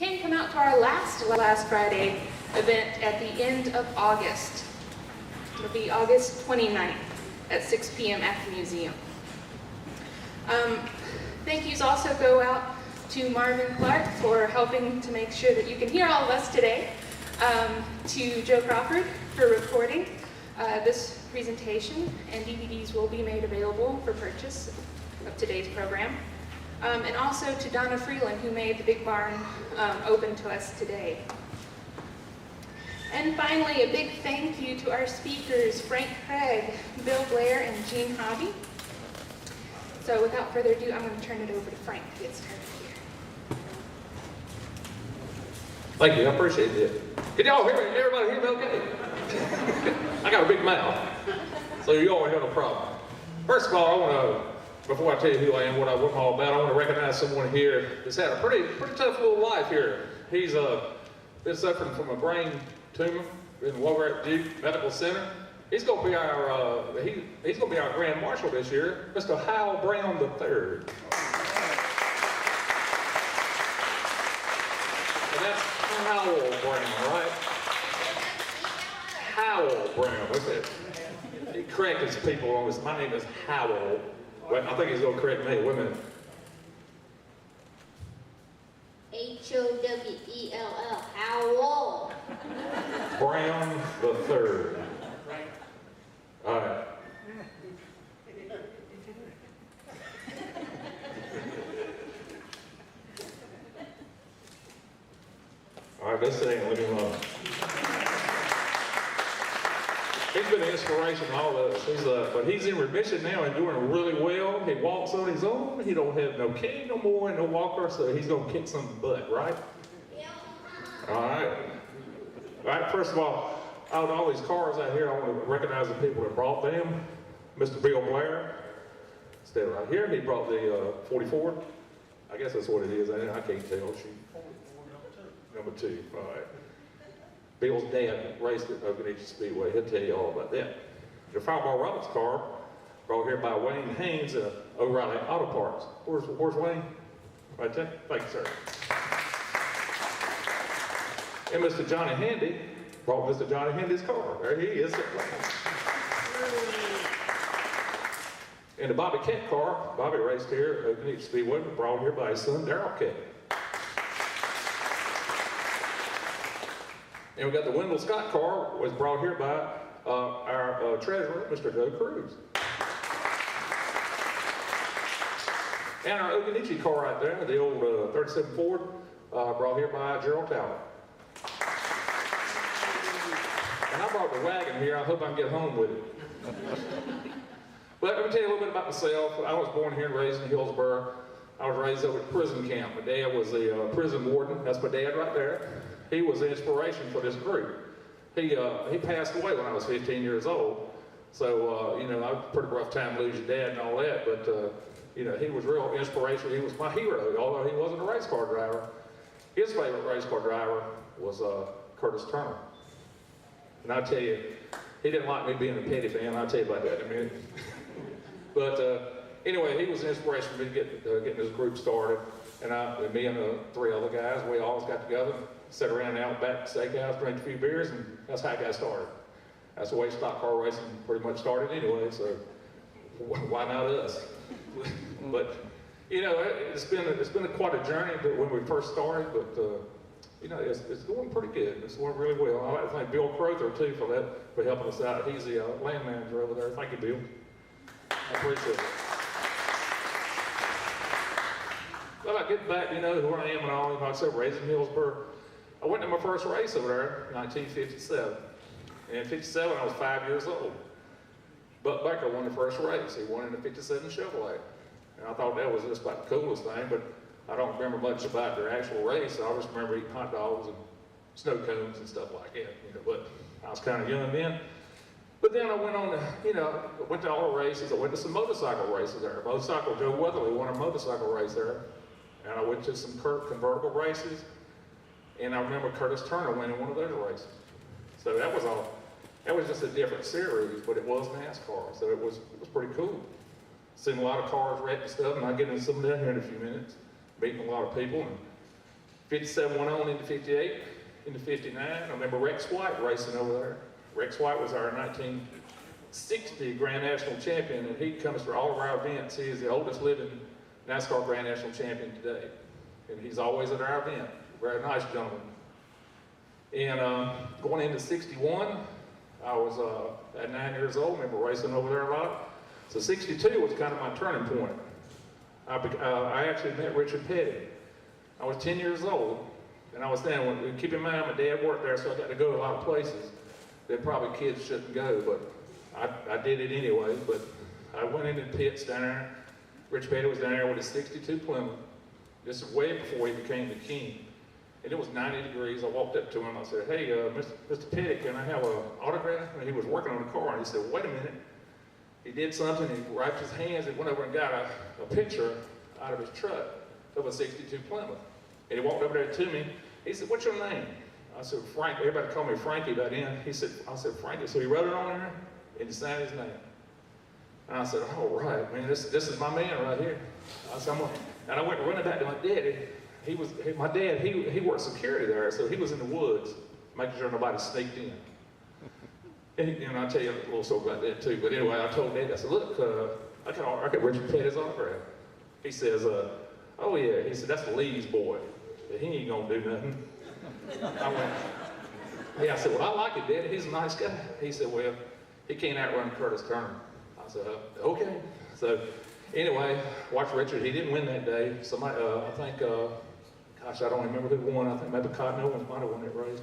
can come out to our last Friday event at the end of August. It'll be August 29th at 6 p.m. at the museum. Thank yous also go out to Marvin Clark for helping to make sure that you can hear all of us today, to Joe Crawford for recording this presentation, and DVDs will be made available for purchase of today's program. And also to Donna Freeland, who made the big barn open to us today. And finally, a big thank you to our speakers, Frank Craig, Bill Blair, and Gene Hobby. So without further ado, I'm going to turn it over to Frank to get started here. Thank you, I appreciate it. Can y'all hear me? Everybody hear me okay? I got a big mouth, so you all have no problem. First of all, I want to, before I tell you who I am, what I'm all about, I want to recognize someone here that's had a pretty tough little life here. He's been suffering from a brain tumor in Walgreens Duke Medical Center. He's going to be our he's going to be our Grand Marshal this year, Mr. Howell Brown III. And that's Howell Brown, right? Howell Brown. What's that? He corrected people on this. My name is Howell. Wait, I think he's going to correct me. Wait a minute. H-O-W-E-L-L. Howell. Brown the Third. All right. All right, let's sing. Let me run. He's been an inspiration to all of us. But he's in remission now and doing really well. He walks on his own. He don't have no cane no more and no walker, so he's gonna kick some butt, right? All right. All right. First of all, out of all these cars out here, I want to recognize the people that brought them. Mr. Bill Blair, standing right here. He brought the 44. I guess that's what it is. I can't tell. Number two. All right. Bill's dad raced at Occoneechee Speedway. He'll tell you all about that. The Fireball Roberts car brought here by Wayne Haynes at O'Reilly Auto Parts. Where's Wayne? Right there. Thank you, sir. And Mr. Johnny Handy brought Mr. Johnny Handy's car. There he is. And the Bobby Kent car, Bobby raced here at Occoneechee Speedway, brought here by his son, Darrell Kent. And we got the Wendell Scott car, was brought here by our treasurer, Mr. Joe Cruz. And our Occoneechee car right there, the old 37 Ford, brought here by Gerald Tower. And I brought the wagon here. I hope I can get home with it. But let me tell you a little bit about myself. I was born here and raised in Hillsborough. I was raised over at prison camp. My dad was the prison warden. That's my dad right there. He was the inspiration for this group. He passed away when I was 15 years old. So, you know, I was a pretty rough time to lose your dad and all that. But, you know, he was real inspirational. He was my hero, although he wasn't a race car driver. His favorite race car driver was Curtis Turner. And I tell you, he didn't like me being a Petty fan. I'll tell you about that in a minute. But anyway, he was an inspiration for me getting this group started. And me and the three other guys, we always got together, sat around out back at the steakhouse, drank a few beers, and that's how I got started. That's the way stock car racing pretty much started anyway, so why not us? But, you know, it's been quite a journey when we first started, but you know, it's going pretty good. It's going really well. I'd like to thank Bill Crowther, too, for helping us out. He's the land manager over there. Thank you, Bill. I appreciate it. Well, I get back, you know, who I am and all. Like I said, raised in Hillsborough. I went to my first race over there in 1957. And in 57, I was 5 years old. Buck Becker won the first race. He won in the 57 Chevrolet. And I thought that was just about the coolest thing, but I don't remember much about their actual race. I just remember eating hot dogs and snow cones and stuff like that. You know, but I was kind of young then. But then I went on to, you know, went to all the races. I went to some motorcycle races there. Motorcycle Joe Weatherly won a motorcycle race there. And I went to some convertible races. And I remember Curtis Turner winning one of those races. So that was just a different series, but it was NASCAR. So it was pretty cool. Seen a lot of cars wrecked and stuff, and I'll get into some of that here in a few minutes. Meeting a lot of people and 57 went on into 58, into 59. I remember Rex White racing over there. Rex White was our 1960 Grand National Champion, and he comes for all of our events. He is the oldest living NASCAR Grand National Champion today. And he's always at our event. Very nice gentleman. And going into 61, I was at 9 years old, remember racing over there a lot. So 62 was kind of my turning point. I actually met Richard Petty. I was 10 years old, and I was standing, keep in mind my dad worked there, so I got to go to a lot of places that probably kids shouldn't go, but I did it anyway. But I went into the pits down there. Rich Petty was down there with his 62 Plymouth. This is way before he became the king. And it was 90 degrees. I walked up to him. I said, hey, Mr. Petty, can I have an autograph? And he was working on the car. And he said, wait a minute. He did something. He wiped his hands and went over and got a picture out of his truck of a 62 Plymouth. And he walked over there to me. He said, what's your name? I said, Frank. Everybody called me Frankie by then. I said, Frankie. So he wrote it on there and he signed his name. And I said, all right, man, this is my man right here. I said, and I went running back to my daddy. My dad, he worked security there, so he was in the woods, making sure nobody sneaked in. And I'll tell you a little story about that too. But anyway, I told Dad, I said, look, I got Richard Petty's autograph. He says, oh yeah. He said, that's Lee's boy. He ain't gonna do nothing. I said, well, I like it, Dad. He's a nice guy. He said, well, he can't outrun Curtis Turner. I said, okay. So anyway, watch Richard. He didn't win that day. Somebody, I think, gosh, I don't remember who won. I think maybe Cotton Owens might have won that race.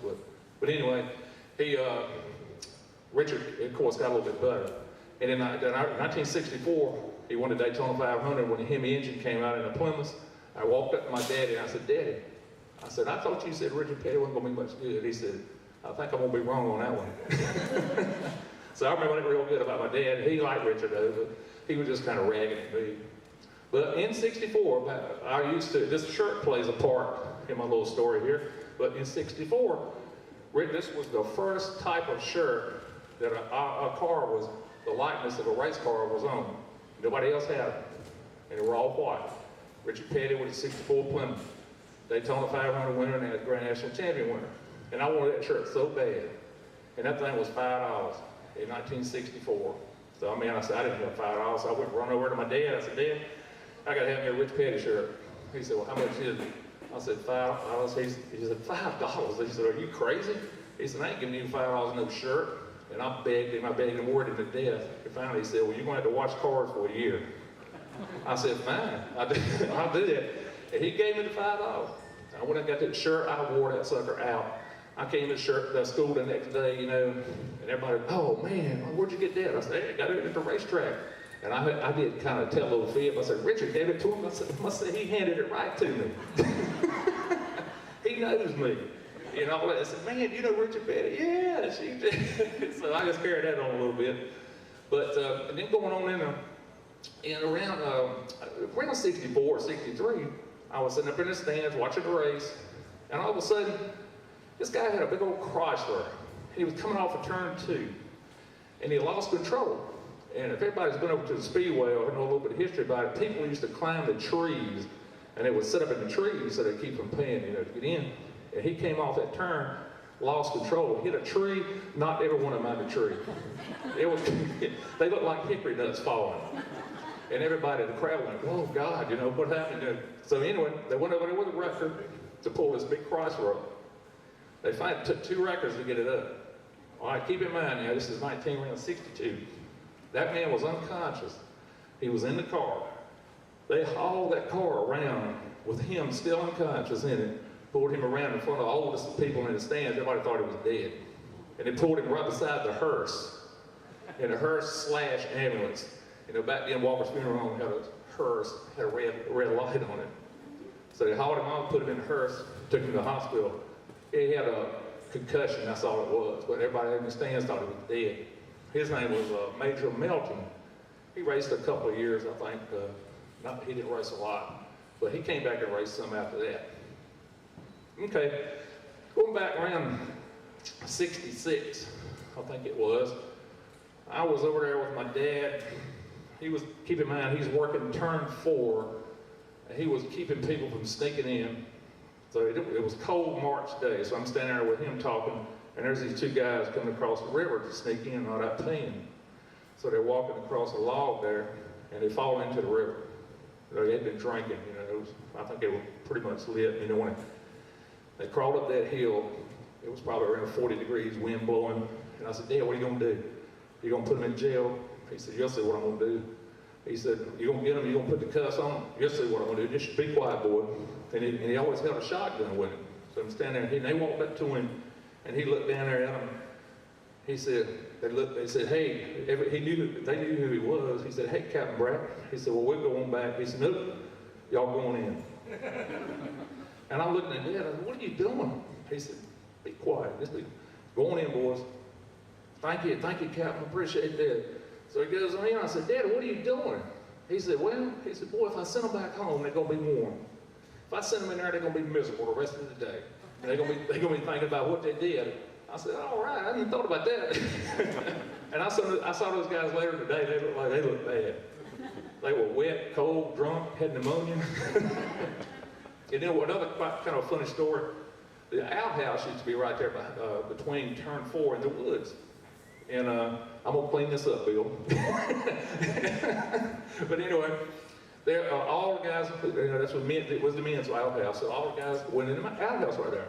But anyway, Richard, of course, got a little bit better. And in 1964, he won the Daytona 500 when the Hemi engine came out in the Plymouth. I walked up to my daddy and I said, Daddy, I said, I thought you said Richard Petty wasn't going to be much good. He said, I think I'm going to be wrong on that one. So I remember that real good about my dad. He liked Richard though, but he was just kind of ragging at me. But in 64, I used to, this shirt plays a part in my little story here, but in 64, this was the first type of shirt that a car was, the likeness of a race car was on. Nobody else had it, and they were all white. Richard Petty with his 64 Plymouth, Daytona 500 winner and a Grand National Champion winner. And I wanted that shirt so bad. And that thing was $5 in 1964. So I mean, I said, I didn't have $5, so I went run over to my dad. I said, Dad, I gotta have me a Rich Petty shirt. He said, well, how much is it? I said, $5. He said, $5? He said, are you crazy? He said, I ain't giving you $5 no shirt. And I begged him, worried him to death. And finally he said, well, you're gonna have to watch cars for a year. I said, fine, I'll do that. And he gave me the $5. I went and got that shirt, I wore that sucker out. I came to school the next day, you know, and everybody, oh man, where'd you get that? I said, hey, I got it at the racetrack. And I did kind of tell a little fib. I said, Richard gave it to him. I said, he handed it right to me. He knows me. You know, I said, man, you know Richard Petty? Yeah, she did. So I just carried that on a little bit. But, and then going on around 64, 63, I was sitting up in the stands watching the race, and all of a sudden, this guy had a big old Chrysler. He was coming off of turn 2, and he lost control. And if everybody's been over to the Speedway or know a little bit of history about it, people used to climb the trees, and they would sit up in the trees so they keep from paying, you know, to get in. And he came off that turn, lost control, hit a tree, knocked every one of them out of the tree. They looked like hickory nuts falling. And everybody in the crowd went, oh God, you know, what happened? So anyway, they went over there with a record to pull this big Chrysler up. They finally took 2 records to get it up. All right, keep in mind now, this is 1962. That man was unconscious. He was in the car. They hauled that car around with him still unconscious in it, pulled him around in front of all the people in the stands. Everybody thought he was dead. And they pulled him right beside the hearse, in a hearse/ambulance. You know, back then Walker's Funeral Home had a hearse, had a red light on it. So they hauled him on, put him in the hearse, took him to the hospital. He had a concussion, that's all it was. But everybody in the stands thought he was dead. His name was Major Melton. He raced a couple of years, I think. He didn't race a lot, but he came back and raced some after that. Okay, going back around 66, I think it was, I was over there with my dad. He was, keep in mind, he's working turn 4, and he was keeping people from sneaking in. So it was cold March day, so I'm standing there with him talking, and there's these two guys coming across the river to sneak in without paying. So they're walking across a log there, and they fall into the river. They had been drinking, you know, I think they were pretty much lit, you know, when they crawled up that hill. It was probably around 40 degrees, wind blowing, and I said, Dad, what are you gonna do? You gonna put them in jail? He said, you'll see what I'm gonna do. He said, you gonna get them, you gonna put the cuffs on them? You'll see what I'm gonna do, just be quiet, boy. And he always held a shotgun with him. So I'm standing there, and they walked up to him, and he looked down there at them. He said, they said, hey, they knew who he was. He said, hey, Captain Brack. He said, well, we'll go on back. He said, nope, y'all going in. And I'm looking at Dad, I said, what are you doing? He said, be quiet, just be going in, boys. Thank you, Captain, appreciate that. So he goes on in, I said, Dad, what are you doing? He said, well, boy, if I send them back home, they're gonna be warm. If I send them in there, they're gonna be miserable the rest of the day. And they're gonna be thinking about what they did. I said, all right, I hadn't thought about that. And I saw those guys later today, they looked bad. They were wet, cold, drunk, had pneumonia. And then another kind of funny story, the outhouse used to be right there between turn 4 and the woods. And I'm gonna clean this up, Bill. But anyway, all the guys, that's what it was the men's outhouse, so all the guys went in the outhouse right there.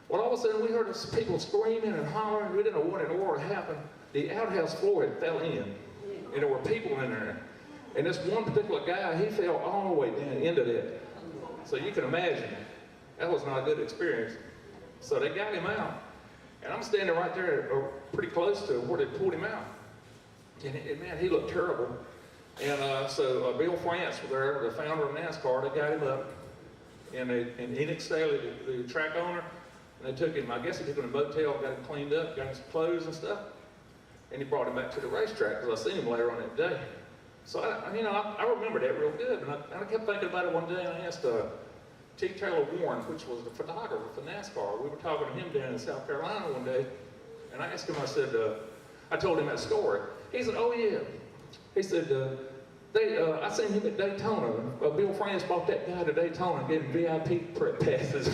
Well, all of a sudden we heard people screaming and hollering. We didn't know what in the world happened. The outhouse floor had fell in, and there were people in there. And this one particular guy, he fell all the way down into that. So you can imagine, that was not a good experience. So they got him out, and I'm standing right there, pretty close to where they pulled him out. And man, he looked terrible. And so Bill France was there, the founder of NASCAR. They got him up, and Enix Staley, the track owner, and they took him, I guess he took him to a motel, got him cleaned up, got him some clothes and stuff, and he brought him back to the racetrack, because I seen him later on that day. So I remember that real good, and I kept thinking about it one day, and I asked T. Taylor Warren, which was the photographer for NASCAR. We were talking to him down in South Carolina one day, and I asked him, I said, I told him that story. He said, oh yeah. He said, I seen him at Daytona. Bill France bought that guy to Daytona and gave him VIP passes.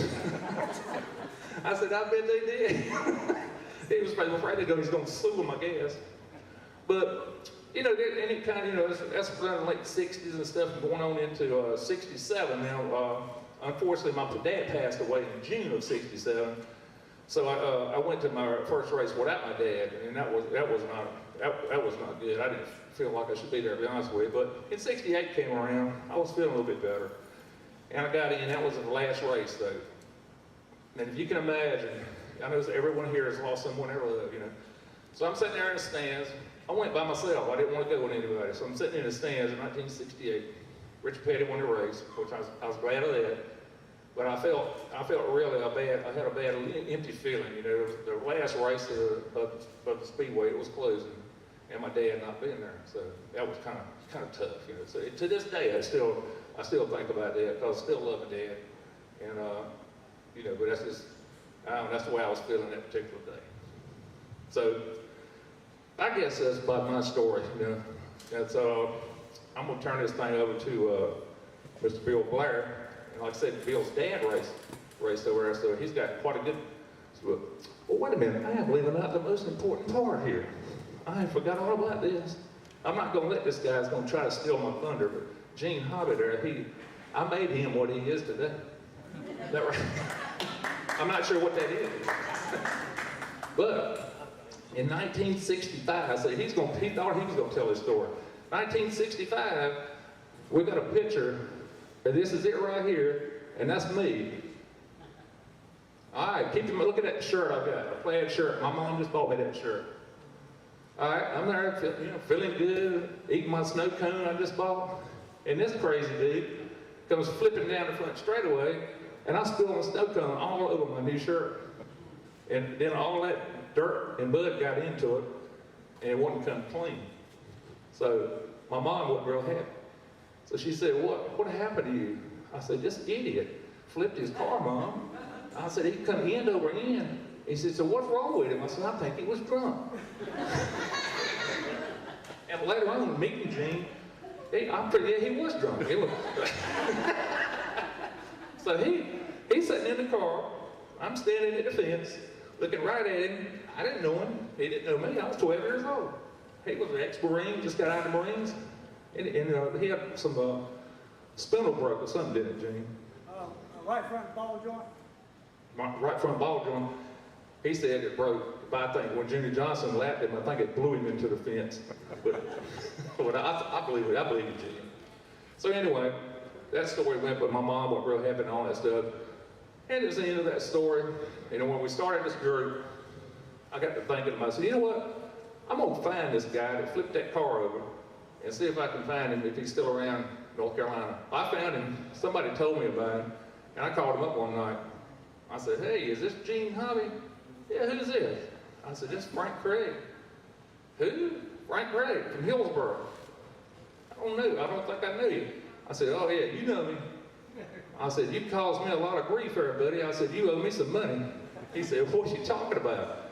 I said, I bet they did. He was afraid he was going to sue him, I guess. But, you know, any kind of, that's around the late 60s and stuff, going on into 67 now. Unfortunately, my dad passed away in June of 67. So I went to my first race without my dad, and that was not good. I didn't feel like I should be there, to be honest with you. But in 68 came around, I was feeling a little bit better. And I got in, that was the last race though. And if you can imagine, I know everyone here has lost someone they love, you know. So I'm sitting there in the stands. I went by myself. I didn't want to go with anybody. So I'm sitting in the stands in 1968. Rich Petty won the race, which I was glad of that. But I felt really bad. I had a bad, empty feeling. You know, the last race of the Speedway, it was closing, and my dad not being there. So that was kind of tough. You know, so to this day, I still think about that because I still love my dad, and you know. But that's just, that's the way I was feeling that particular day. So I guess that's about my story. You know, and so I'm gonna turn this thing over to Mr. Bill Blair. And like I said, Bill's dad raced over there, so he's got quite a good. Well, wait a minute, I am leaving out the most important part here. I forgot all about this. I'm not gonna let this guy's gonna try to steal my thunder, but Gene Hobby there, I made him what he is today. Is that right? I'm not sure what that is. But in 1965, so he thought he was gonna tell his story. 1965, we got a picture. And this is it right here, and that's me. All right, look at that shirt I got, a plaid shirt. My mom just bought me that shirt. All right, I'm there, feeling good, eating my snow cone I just bought, and this crazy dude comes flipping down the front straightaway, and I spill my snow cone all over my new shirt. And then all that dirt and mud got into it, and it wouldn't come clean. So my mom wasn't real happy. So she said, what happened to you? I said, this idiot flipped his car, Mom. I said, he come end over end. He said, so what's wrong with him? I said, I think he was drunk. And later on, meeting Gene, he was drunk. So He's sitting in the car. I'm standing at the fence, looking right at him. I didn't know him. He didn't know me. I was 12 years old. He was an ex-Marine, just got out of the Marines. And he had some spindle broke or something, didn't it, Gene? Right front ball joint. Right front ball joint. He said it broke. But I think when Junior Johnson lapped him, I think it blew him into the fence. But I believe it. I believe it, Gene. So anyway, that story went, but my mom wasn't real happy and all that stuff. And it was the end of that story. You know, when we started this group, I got to thinking to myself, you know what? I'm going to find this guy that flipped that car over and see if I can find him if he's still around North Carolina. I found him. Somebody told me about him. And I called him up one night. I said, hey, is this Gene Hobby? Yeah, who's this? I said, this is Frank Craig. Who? Frank Craig from Hillsborough. I don't know. I don't think I knew you. I said, oh yeah, you know me. I said, you caused me a lot of grief here, buddy. I said, you owe me some money. He said, what you talking about?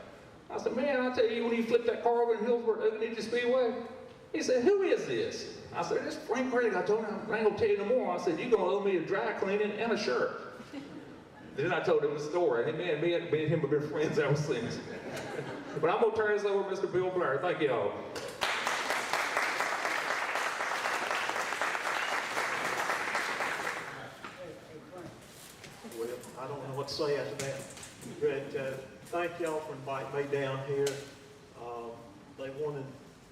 I said, man, I'll tell you, when you flipped that car over in Hillsborough, Occoneechee Speedway. He said, who is this? I said, this is Frank Craig. I told him, I ain't gonna tell you no more. I said, you're gonna owe me a dry cleaning and a shirt. Then I told him the story. And me and him have been friends ever since. But I'm gonna turn this over to Mr. Bill Blair. Thank you all. Well, I don't know what to say after that. But thank y'all for inviting me down here. They wanted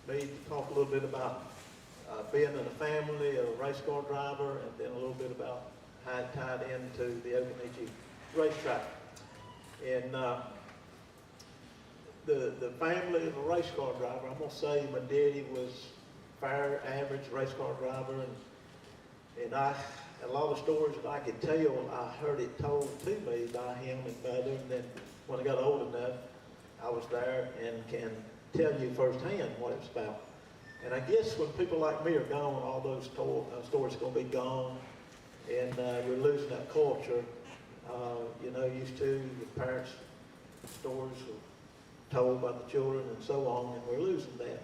me to talk a little bit about being in a family, a race car driver, and then a little bit about how it tied into the Occoneechee racetrack. And the family of a race car driver, I'm gonna say my daddy was fair, average race car driver, and a lot of stories that I could tell, I heard it told to me by him and mother, and then when I got old enough, I was there and can tell you firsthand what it's about. And I guess when people like me are gone, all those stories are going to be gone, and we're losing that culture. You know, used to, the parents' stories were told by the children and so on, and we're losing that.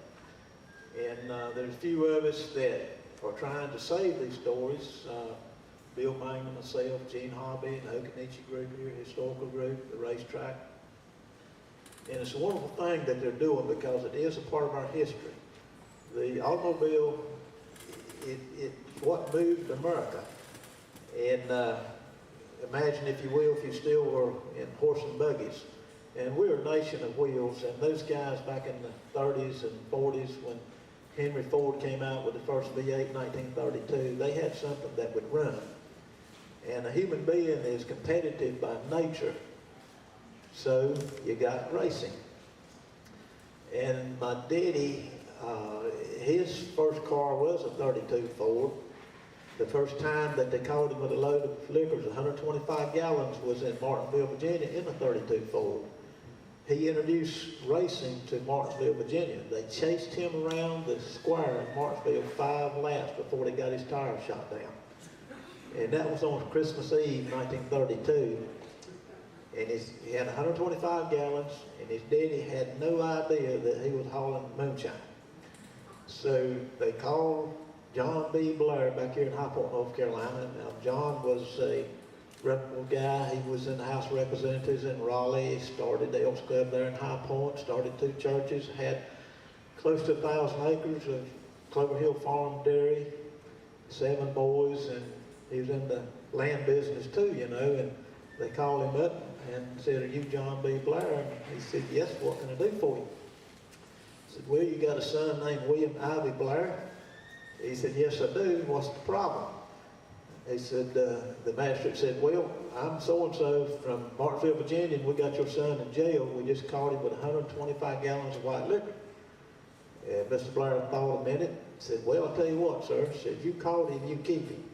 And there's a few of us that are trying to save these stories. Bill Mangum, myself, Gene Hobby, and the Occoneechee group here, historical group, the racetrack. And it's a wonderful thing that they're doing because it is a part of our history. The automobile, it's what moved America. And imagine, if you will, if you still were in horse and buggies. And we're a nation of wheels, and those guys back in the 30s and 40s when Henry Ford came out with the first V8 in 1932, they had something that would run. And a human being is competitive by nature. So you got racing. And my daddy, his first car was a 32 Ford. The first time that they caught him with a load of liquors, 125 gallons, was in Martinsville, Virginia, in a 32 Ford. He introduced racing to Martinsville, Virginia. They chased him around the square in Martinsville 5 laps before they got his tires shot down. And that was on Christmas Eve, 1932. And he had 125 gallons, and his daddy had no idea that he was hauling moonshine. So they called John B. Blair back here in High Point, North Carolina. Now, John was a reputable guy. He was in the House of Representatives in Raleigh. He started the Elks Club there in High Point, started 2 churches, had close to 1,000 acres of Clover Hill Farm Dairy, 7 boys, and he was in the land business too, you know. And they called him up and said, "Are you John B. Blair?" And he said, "Yes, what can I do for you?" I said, "Well, you got a son named William Ivy Blair?" He said, "Yes, I do. What's the problem?" He said, the magistrate said, "Well, I'm so-and-so from Martinsville, Virginia, and we got your son in jail. We just caught him with 125 gallons of white liquor." And Mr. Blair thought a minute, said, "Well, I'll tell you what, sir," said, "you caught him, you keep him."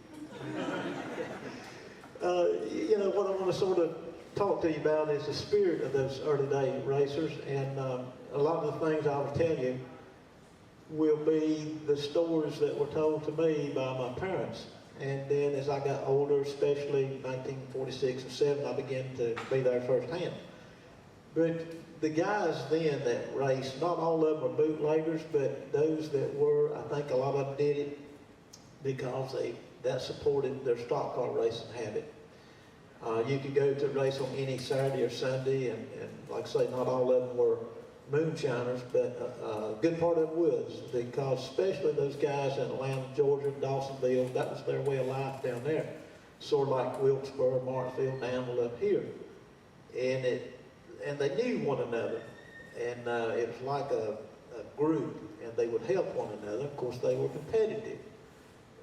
You know, what I want to sort of talk to you about is the spirit of those early day racers, and a lot of the things I will tell you will be the stories that were told to me by my parents. And then as I got older, especially 1946 and 7, I began to be there firsthand. But the guys then that raced, not all of them were bootleggers, but those that were, I think a lot of them did it because that supported their stock car racing habit. You could go to a race on any Saturday or Sunday, and like I say, not all of them were moonshiners, but a good part of them was, because especially those guys in Atlanta, Georgia, Dawsonville, that was their way of life down there. Sort of like Wilkesboro, Martinsville, Danville up here. And they knew one another, and it was like a group, and they would help one another. Of course, they were competitive.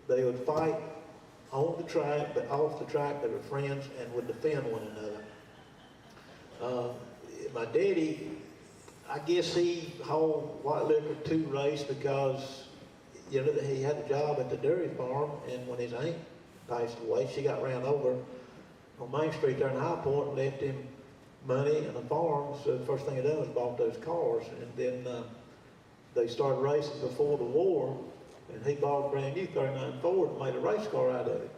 They would fight on the track, but off the track they were friends and would defend one another. My daddy, I guess he hauled white liquor to race because, you know, he had a job at the dairy farm, and when his aunt passed away, she got ran over on Main Street there in High Point and left him money and a farm. So the first thing he done was bought those cars, and then they started racing before the war, and he bought a brand new 39 Ford and made a race car out of it.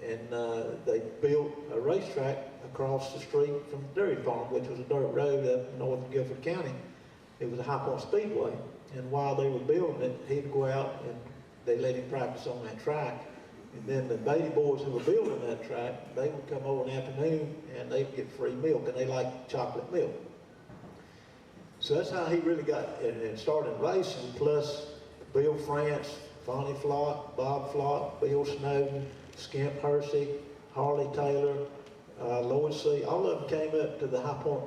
And they built a racetrack across the street from the dairy farm, which was a dirt road up in northern Guilford County. It was a High Point Speedway, and while they were building it, he'd go out and they let him practice on that track. And then the baby boys who were building that track, they would come over in the afternoon and they'd get free milk, and they liked chocolate milk. So that's how he really got and started racing, plus Bill France, Fonnie Flock, Bob Flock, Bill Snowden, Skimp Hersey, Harley Taylor, Lloyd C. All of them came up to the High Point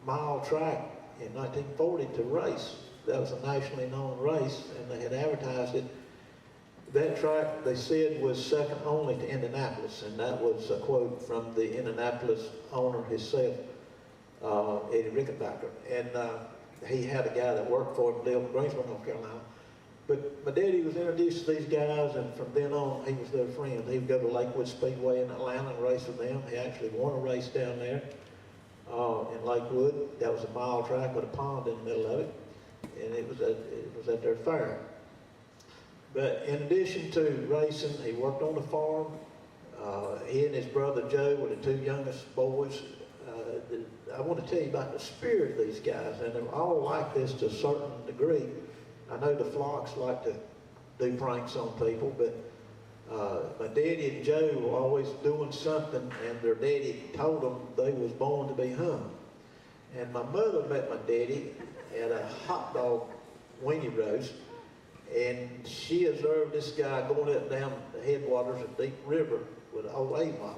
Mile track in 1940 to race. That was a nationally known race, and they had advertised it. That track, they said, was second only to Indianapolis, and that was a quote from the Indianapolis owner himself, Eddie Rickenbacker. And he had a guy that worked for him, lived in Greensboro, North Carolina. But my daddy was introduced to these guys, and from then on, he was their friend. He would go to Lakewood Speedway in Atlanta and race with them. He actually won a race down there in Lakewood. That was a mile track with a pond in the middle of it, and it was at their fair. But in addition to racing, he worked on the farm. He and his brother Joe were the two youngest boys. I want to tell you about the spirit of these guys, and they're all like this to a certain degree. I know the Flocks like to do pranks on people, but my daddy and Joe were always doing something, and their daddy told them they was born to be hung. And my mother met my daddy at a hot dog weenie roast, and she observed this guy going up and down the headwaters of Deep River with an old Avon.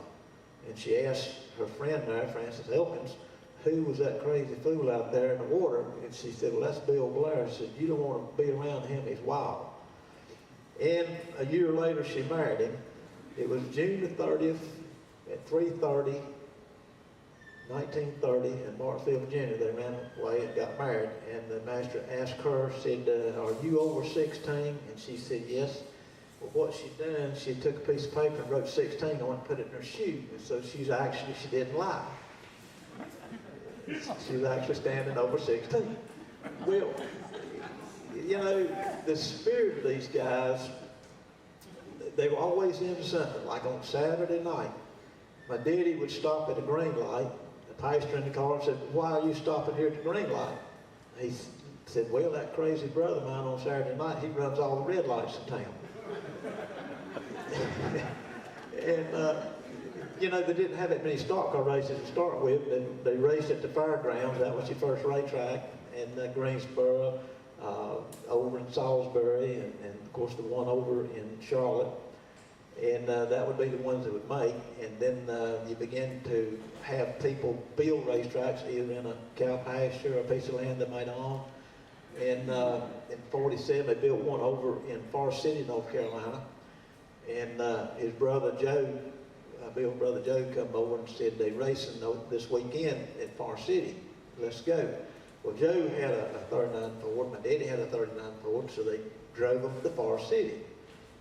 And she asked her friend there, Frances Elkins, who was that crazy fool out there in the water? And she said, well, that's Bill Blair. She said, you don't want to be around him, he's wild. And a year later, she married him. It was June the 30th at 3:30, 1930, in Martinsville, Virginia. They ran away and got married. And the master asked her, said, are you over 16? And she said, yes. Well, what she done, she took a piece of paper and wrote 16 on it and put it in her shoe. And so she didn't lie. She was actually standing over 16. Well, you know, the spirit of these guys, they were always into something. Like on Saturday night, my daddy would stop at a green light. The pastor in the car said, why are you stopping here at the green light? He said, well, that crazy brother of mine on Saturday night, he runs all the red lights in town. And, you know, they didn't have that many stock car races to start with. They raced at the fairgrounds. That was your first racetrack. And Greensboro, over in Salisbury, and of course the one over in Charlotte. And that would be the ones that would make. And then you begin to have people build racetracks, either in a cow pasture or a piece of land they might own. And in 47, they built one over in Forest City, North Carolina. And his brother Joe, Bill's brother Joe, come over and said, they're racing this weekend at Forest City. Let's go. Well, Joe had a 39 Ford. My daddy had a 39 Ford, so they drove them to Forest City.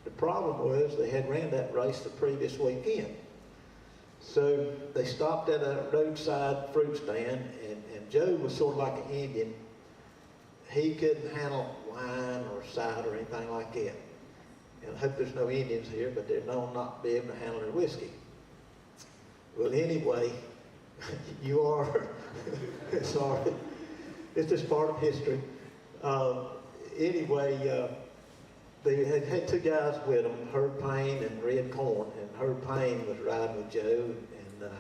The problem was they had ran that race the previous weekend. So they stopped at a roadside fruit stand, and Joe was sort of like an Indian. He couldn't handle wine or cider or anything like that. And I hope there's no Indians here, but they're known not to be able to handle their whiskey. Well, anyway, you are, sorry, it's just part of history. Anyway, they had two guys with them, Herb Payne and Red Corn, and Herb Payne was riding with Joe, and and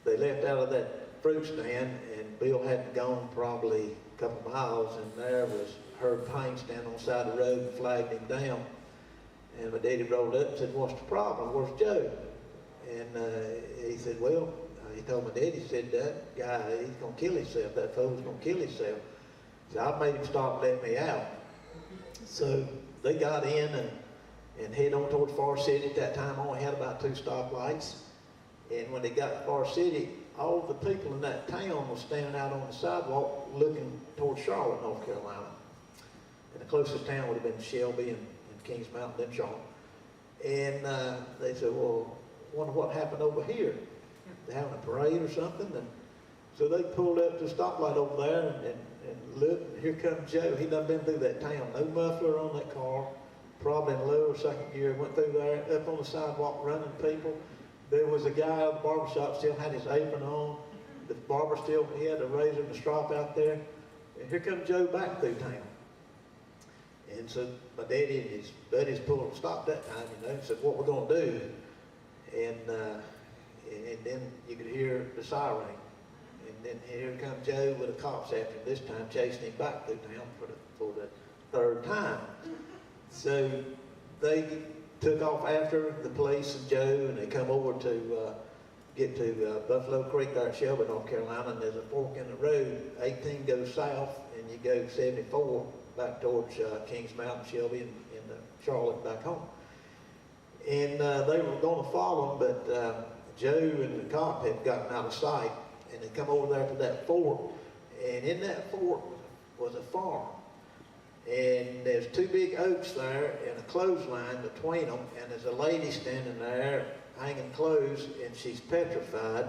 they left out of that fruit stand, and Bill hadn't gone probably a couple miles, and there was Herb Payne standing on the side of the road and flagged him down. And my daddy rolled up and said, "What's the problem? Where's Joe?" And he said, "Well," he told my daddy, he said, "That guy, he's going to kill himself. That fool's going to kill himself." So I made him stop and let me out. So they got in and head on towards Forest City. At that time, I only had about 2 stoplights. And when they got to Forest City, all the people in that town was standing out on the sidewalk looking towards Charlotte, North Carolina. And the closest town would have been Shelby and Kings Mountain, then Charlotte. And they said, "Well, wonder what happened over here. They're having a parade or something." And so they pulled up to the stoplight over there and looked, and here comes Joe. He done been through that town. No muffler on that car, probably in low or second gear. Went through there, up on the sidewalk, running people. There was a guy at the barber shop, still had his apron on. The barber still, he had a razor and a strop out there. And here comes Joe back through town. And so my daddy and his buddies pulled him, stopped that time, said, "What we're going to do?" And then you could hear the siren. And then here comes Joe with the cops after him, this time chasing him back through town for the 3rd time. So they took off after the police and Joe, and they come over to get to Buffalo Creek there at Shelby, North Carolina, and there's a fork in the road. 18 goes south, and you go 74 back towards Kings Mountain, Shelby, and Charlotte back home. And they were going to follow them, but Joe and the cop had gotten out of sight, and they come over there to that fork, and in that fork was a farm. And there's 2 big oaks there and a clothesline between them, and there's a lady standing there hanging clothes, and she's petrified,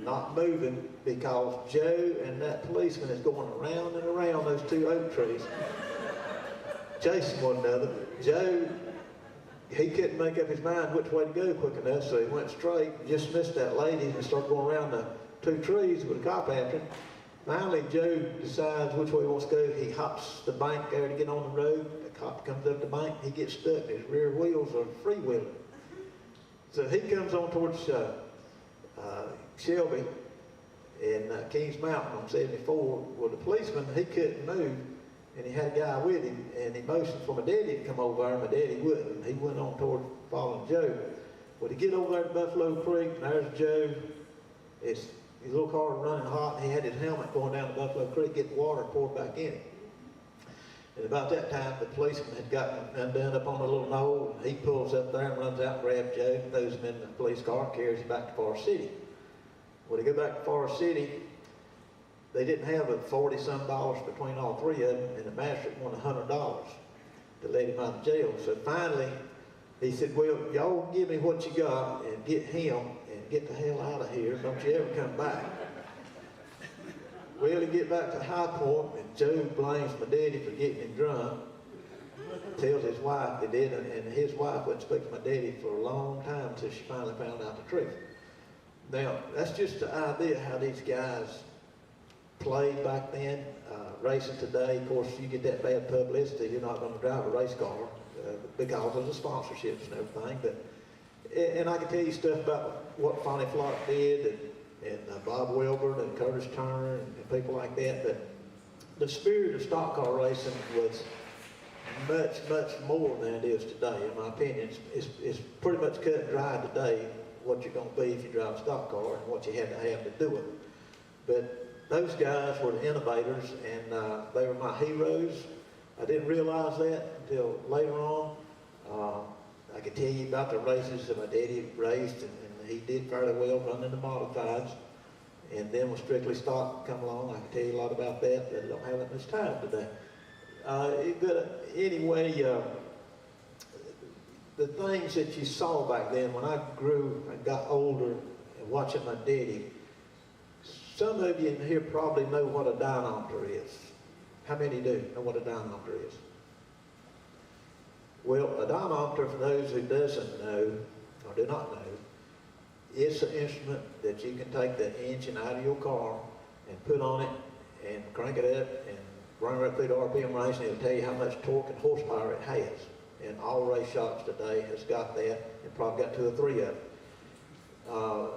not moving, because Joe and that policeman is going around and around those 2 oak trees, chasing one another. Joe, he couldn't make up his mind which way to go quick enough, so he went straight, just missed that lady, and started going around the 2 trees with a cop after him. Finally, Joe decides which way he wants to go. He hops the bank there to get on the road. The cop comes up the bank. He gets stuck. His rear wheels are freewheeling. So he comes on towards Shelby and Kings Mountain on 74. Well, the policeman, he couldn't move, and he had a guy with him, and he motioned for my daddy to come over there, and my daddy wouldn't. He went on toward following Joe. Well, to get over there to Buffalo Creek, and there's Joe. His little car was running hot, and he had his helmet going down to Buffalo Creek, getting water poured back in it. And about that time, the policeman had gotten undone up on a little knoll, and he pulls up there and runs out and grabs Joe, throws him in the police car, and carries him back to Forest City. When they go back to Forest City, they didn't have but $40-some between all 3 of them, and the magistrate wanted $100 to let him out of jail. So finally, he said, "Well, y'all give me what you got and get him and get the hell out of here. Don't you ever come back." Well, he get back to High Point, and Joe blames my daddy for getting him drunk. Tells his wife they did, and his wife wouldn't speak to my daddy for a long time until she finally found out the truth. Now, that's just the idea how these guys played back then. Racing today, of course, you get that bad publicity, you're not going to drive a race car because of the sponsorships and everything. But and I can tell you stuff about what Fonnie Flock did, and Bob Wilbur and Curtis Turner and people like that. But the spirit of stock car racing was much, much more than it is today. In my opinion, it's pretty much cut and dry today what you're going to be if you drive a stock car and what you had to have to do it. But those guys were the innovators, and they were my heroes. I didn't realize that until later on. I could tell you about the races that my daddy raced, and he did fairly well running the modifieds. And then when Strictly Stock come along, I can tell you a lot about that, but I don't have that much time today. But anyway, the things that you saw back then, when I grew and got older and watching my daddy, some of you in here probably know what a dynamometer is. How many do know what a dynamometer is? Well, a dynamometer, for those who doesn't know or do not know, it's an instrument that you can take the engine out of your car and put on it and crank it up and run right through the RPM range, and it'll tell you how much torque and horsepower it has. And all race shops today has got that, and probably got 2 or 3 of them.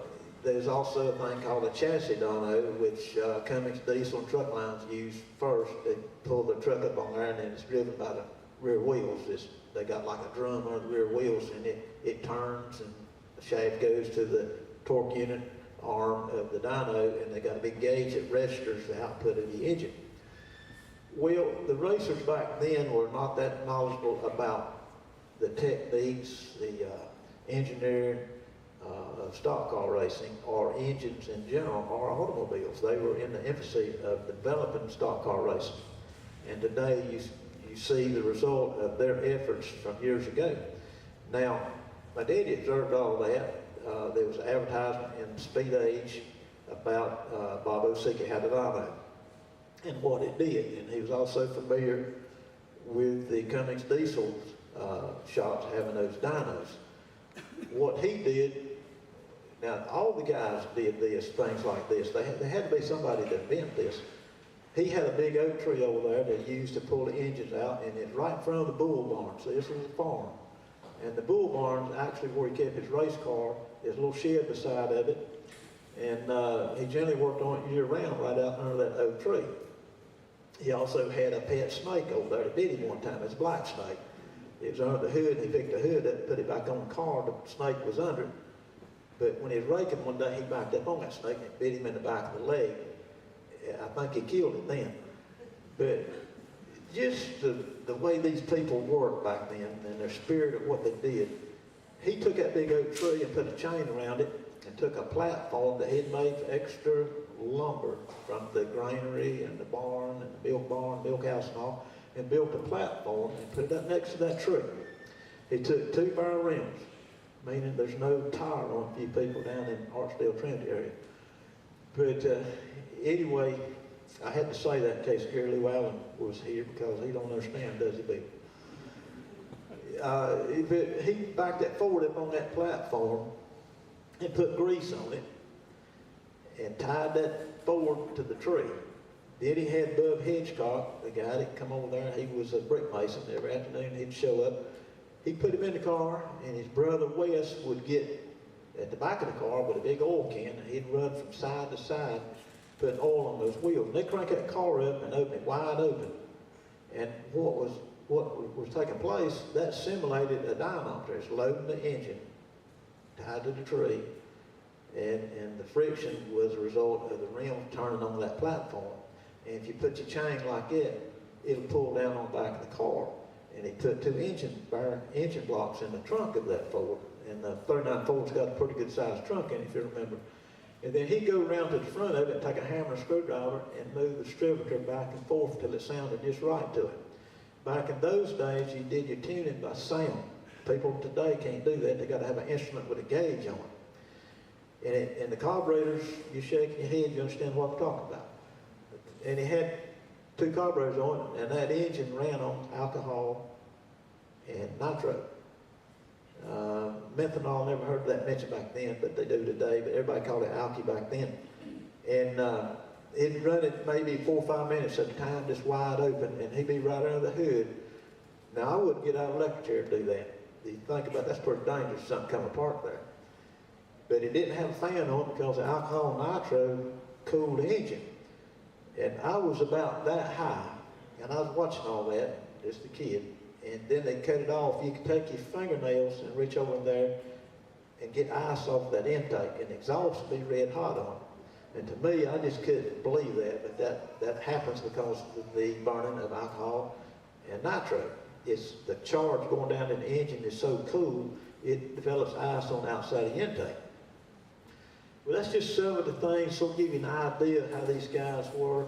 There's also a thing called a chassis dyno, which Cummins diesel and truck lines use first. They pull the truck up on there and then it's driven by the rear wheels. They got like a drum under the rear wheels and it turns and the shaft goes to the torque unit arm of the dyno, and they got a big gauge that registers the output of the engine. Well, the racers back then were not that knowledgeable about the techniques, the engineering of stock car racing, or engines in general, or automobiles. They were in the infancy of developing stock car racing. And today you see the result of their efforts from years ago. Now, my daddy observed all that. There was an advertisement in Speed Age about Bob Osika had a dyno and what it did. And he was also familiar with the Cummins diesel shops having those dynos. What he did, now all the guys did things like this. There had to be somebody to invent this. He had a big oak tree over there that he used to pull the engines out, and it's right in front of the bull barn. So this was a farm. And the bull barn, actually where he kept his race car, there's a little shed beside of it. And he generally worked on it year round right out under that oak tree. He also had a pet snake over there that bit him one time. It's a black snake. It was under the hood, and he picked the hood up and put it back on the car. The snake was under it. But when he was raking one day, he backed up on that snake and bit him in the back of the leg. I think he killed it then. But just the way these people worked back then and their spirit of what they did, he took that big oak tree and put a chain around it and took a platform that he'd made extra lumber from the granary and the barn and the milk house and all, and built a platform and put it up next to that tree. He took 2 barrel rims, meaning there's no tire on a few people down in Archdale Trinity area. But anyway, I had to say that in case Gary Lou Allen was here, because he don't understand, does he, people? But he backed that Ford up on that platform and put grease on it and tied that Ford to the tree. Then he had Bub Hedgecock, the guy that come over there. He was a brick mason. Every afternoon he'd show up. He'd put him in the car, and his brother Wes would get at the back of the car with a big oil can, and he'd run from side to side, putting oil on those wheels. And they'd crank that car up and open it wide open. And what was taking place, that simulated a dynamometer. It's loading the engine, tied to the tree, and the friction was a result of the rim turning on that platform. And if you put your chain like that, it'll pull down on the back of the car. And he put 2 engine blocks in the trunk of that Ford. And the 39 Ford's got a pretty good sized trunk in it, if you remember. And then he'd go around to the front of it and take a hammer and screwdriver and move the distributor back and forth till it sounded just right to it. Back in those days, you did your tuning by sound. People today can't do that. They got to have an instrument with a gauge on it. And the carburetors, you shake your head, you understand what I'm talking about. And he had 2 carburetors on it, and that engine ran on alcohol and nitro. Methanol, never heard that mentioned back then, but they do today, but everybody called it alky back then. And it'd run it maybe 4 or 5 minutes at a time, just wide open, and he'd be right under the hood. Now, I wouldn't get out of the electric chair to do that. You think about that's pretty dangerous, something come apart there. But it didn't have a fan on it because the alcohol and nitro cooled the engine. And I was about that high, and I was watching all that, just a kid. And then they cut it off. You could take your fingernails and reach over in there and get ice off that intake, and the exhaust would be red hot on it. And to me, I just couldn't believe that, but that happens because of the burning of alcohol and nitro. It's the charge going down in the engine is so cool, it develops ice on the outside of the intake. Well, that's just some of the things, so I'll give you an idea of how these guys were.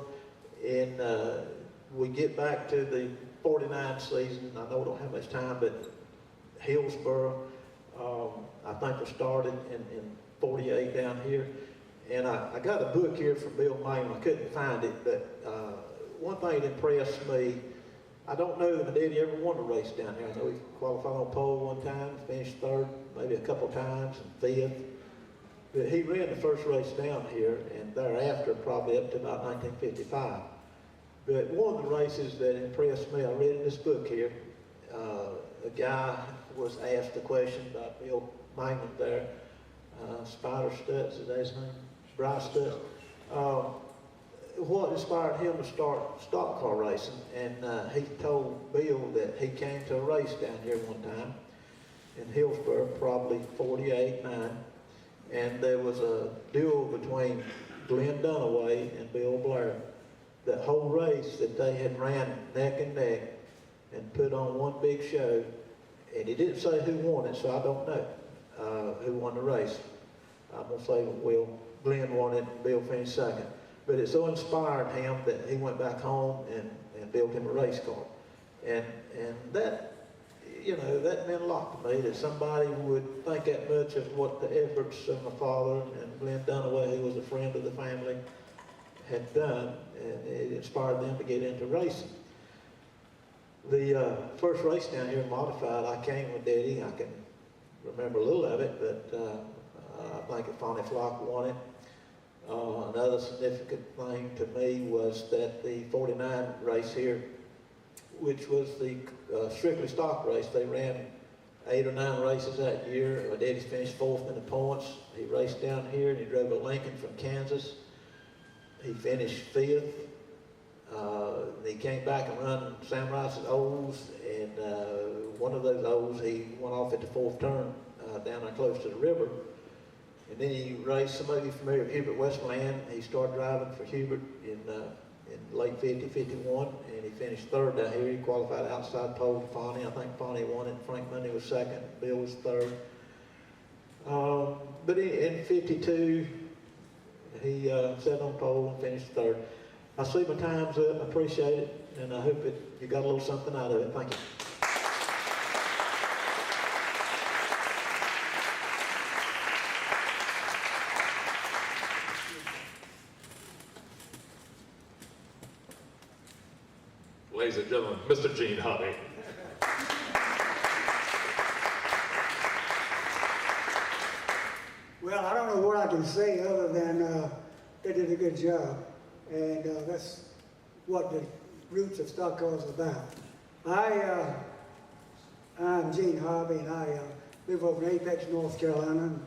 And we get back to the 49 season. I know we don't have much time, but Hillsborough, I think was started in 48 down here. And I got a book here from Bill Mayne. I couldn't find it, but one thing that impressed me, I don't know that my daddy ever won a race down here. I know he qualified on pole one time, finished 3rd, maybe a couple times, and 5th. But he ran the first race down here, and thereafter, probably up to about 1955. But one of the races that impressed me, I read in this book here, a guy was asked a question by Bill Mayne there, Spider Stutz, is that his name? Bryce Stutz. What inspired him to start stock car racing, and he told Bill that he came to a race down here one time in Hillsborough, probably 48, 9, and there was a duel between Glenn Dunaway and Bill Blair. That whole race that they had ran neck and neck and put on one big show, and he didn't say who won it, so I don't know who won the race. I'm going to say, well, Glenn won it and Bill finished second. But it so inspired him that he went back home and built him a race car. And that, you know, that meant a lot to me, that somebody would think that much of what the efforts of my father and Glenn Dunaway, who was a friend of the family, had done, and it inspired them to get into racing. The first race down here, modified, I came with Daddy. I can remember a little of it, but I think Fonny Flock won it. Another significant thing to me was that the 49 race here, which was the strictly stock race, they ran 8 or 9 races that year. My Daddy finished 4th in the points. He raced down here and he drove a Lincoln from Kansas. He finished 5th. He came back and run Sam Rice's O's, and one of those O's, he went off at the 4th turn down there close to the river. And then he raced, some of you familiar with Hubert Westland. He started driving for Hubert in late 50, 51, and he finished 3rd down here. He qualified outside pole to Fonny. I think Fonny won it. Frank Money was 2nd. Bill was 3rd. But in 52, he sat on pole and finished 3rd. I see my time's up. I appreciate it, and I hope that you got a little something out of it. Thank you. Ladies and gentlemen, Mr. Gene Hobby. Well, I don't know what I can say other than they did a good job, and that's what the roots of stock cars is about. I'm Gene Hobby, and I live over in Apex, North Carolina.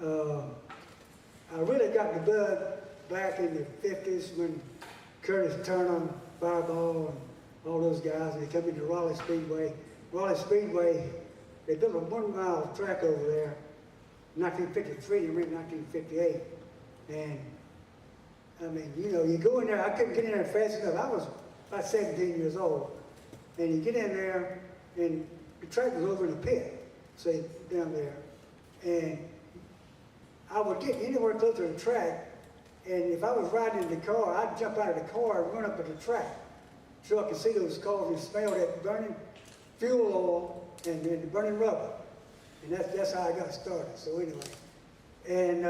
I really got the bug back in the 50s when Curtis Turner, Fireball, and all those guys, and they come into Raleigh Speedway. Raleigh Speedway, they built a 1-mile track over there, 1953, and in 1958. And I mean, you know, you go in there, I couldn't get in there fast enough. I was about 17 years old. And you get in there, and the track was over in a pit, say, down there. And I would get anywhere closer to the track, and if I was riding in the car, I'd jump out of the car and run up to the track so I could see those cars and smell that burning fuel oil and the burning rubber. And that's how I got started. So anyway, and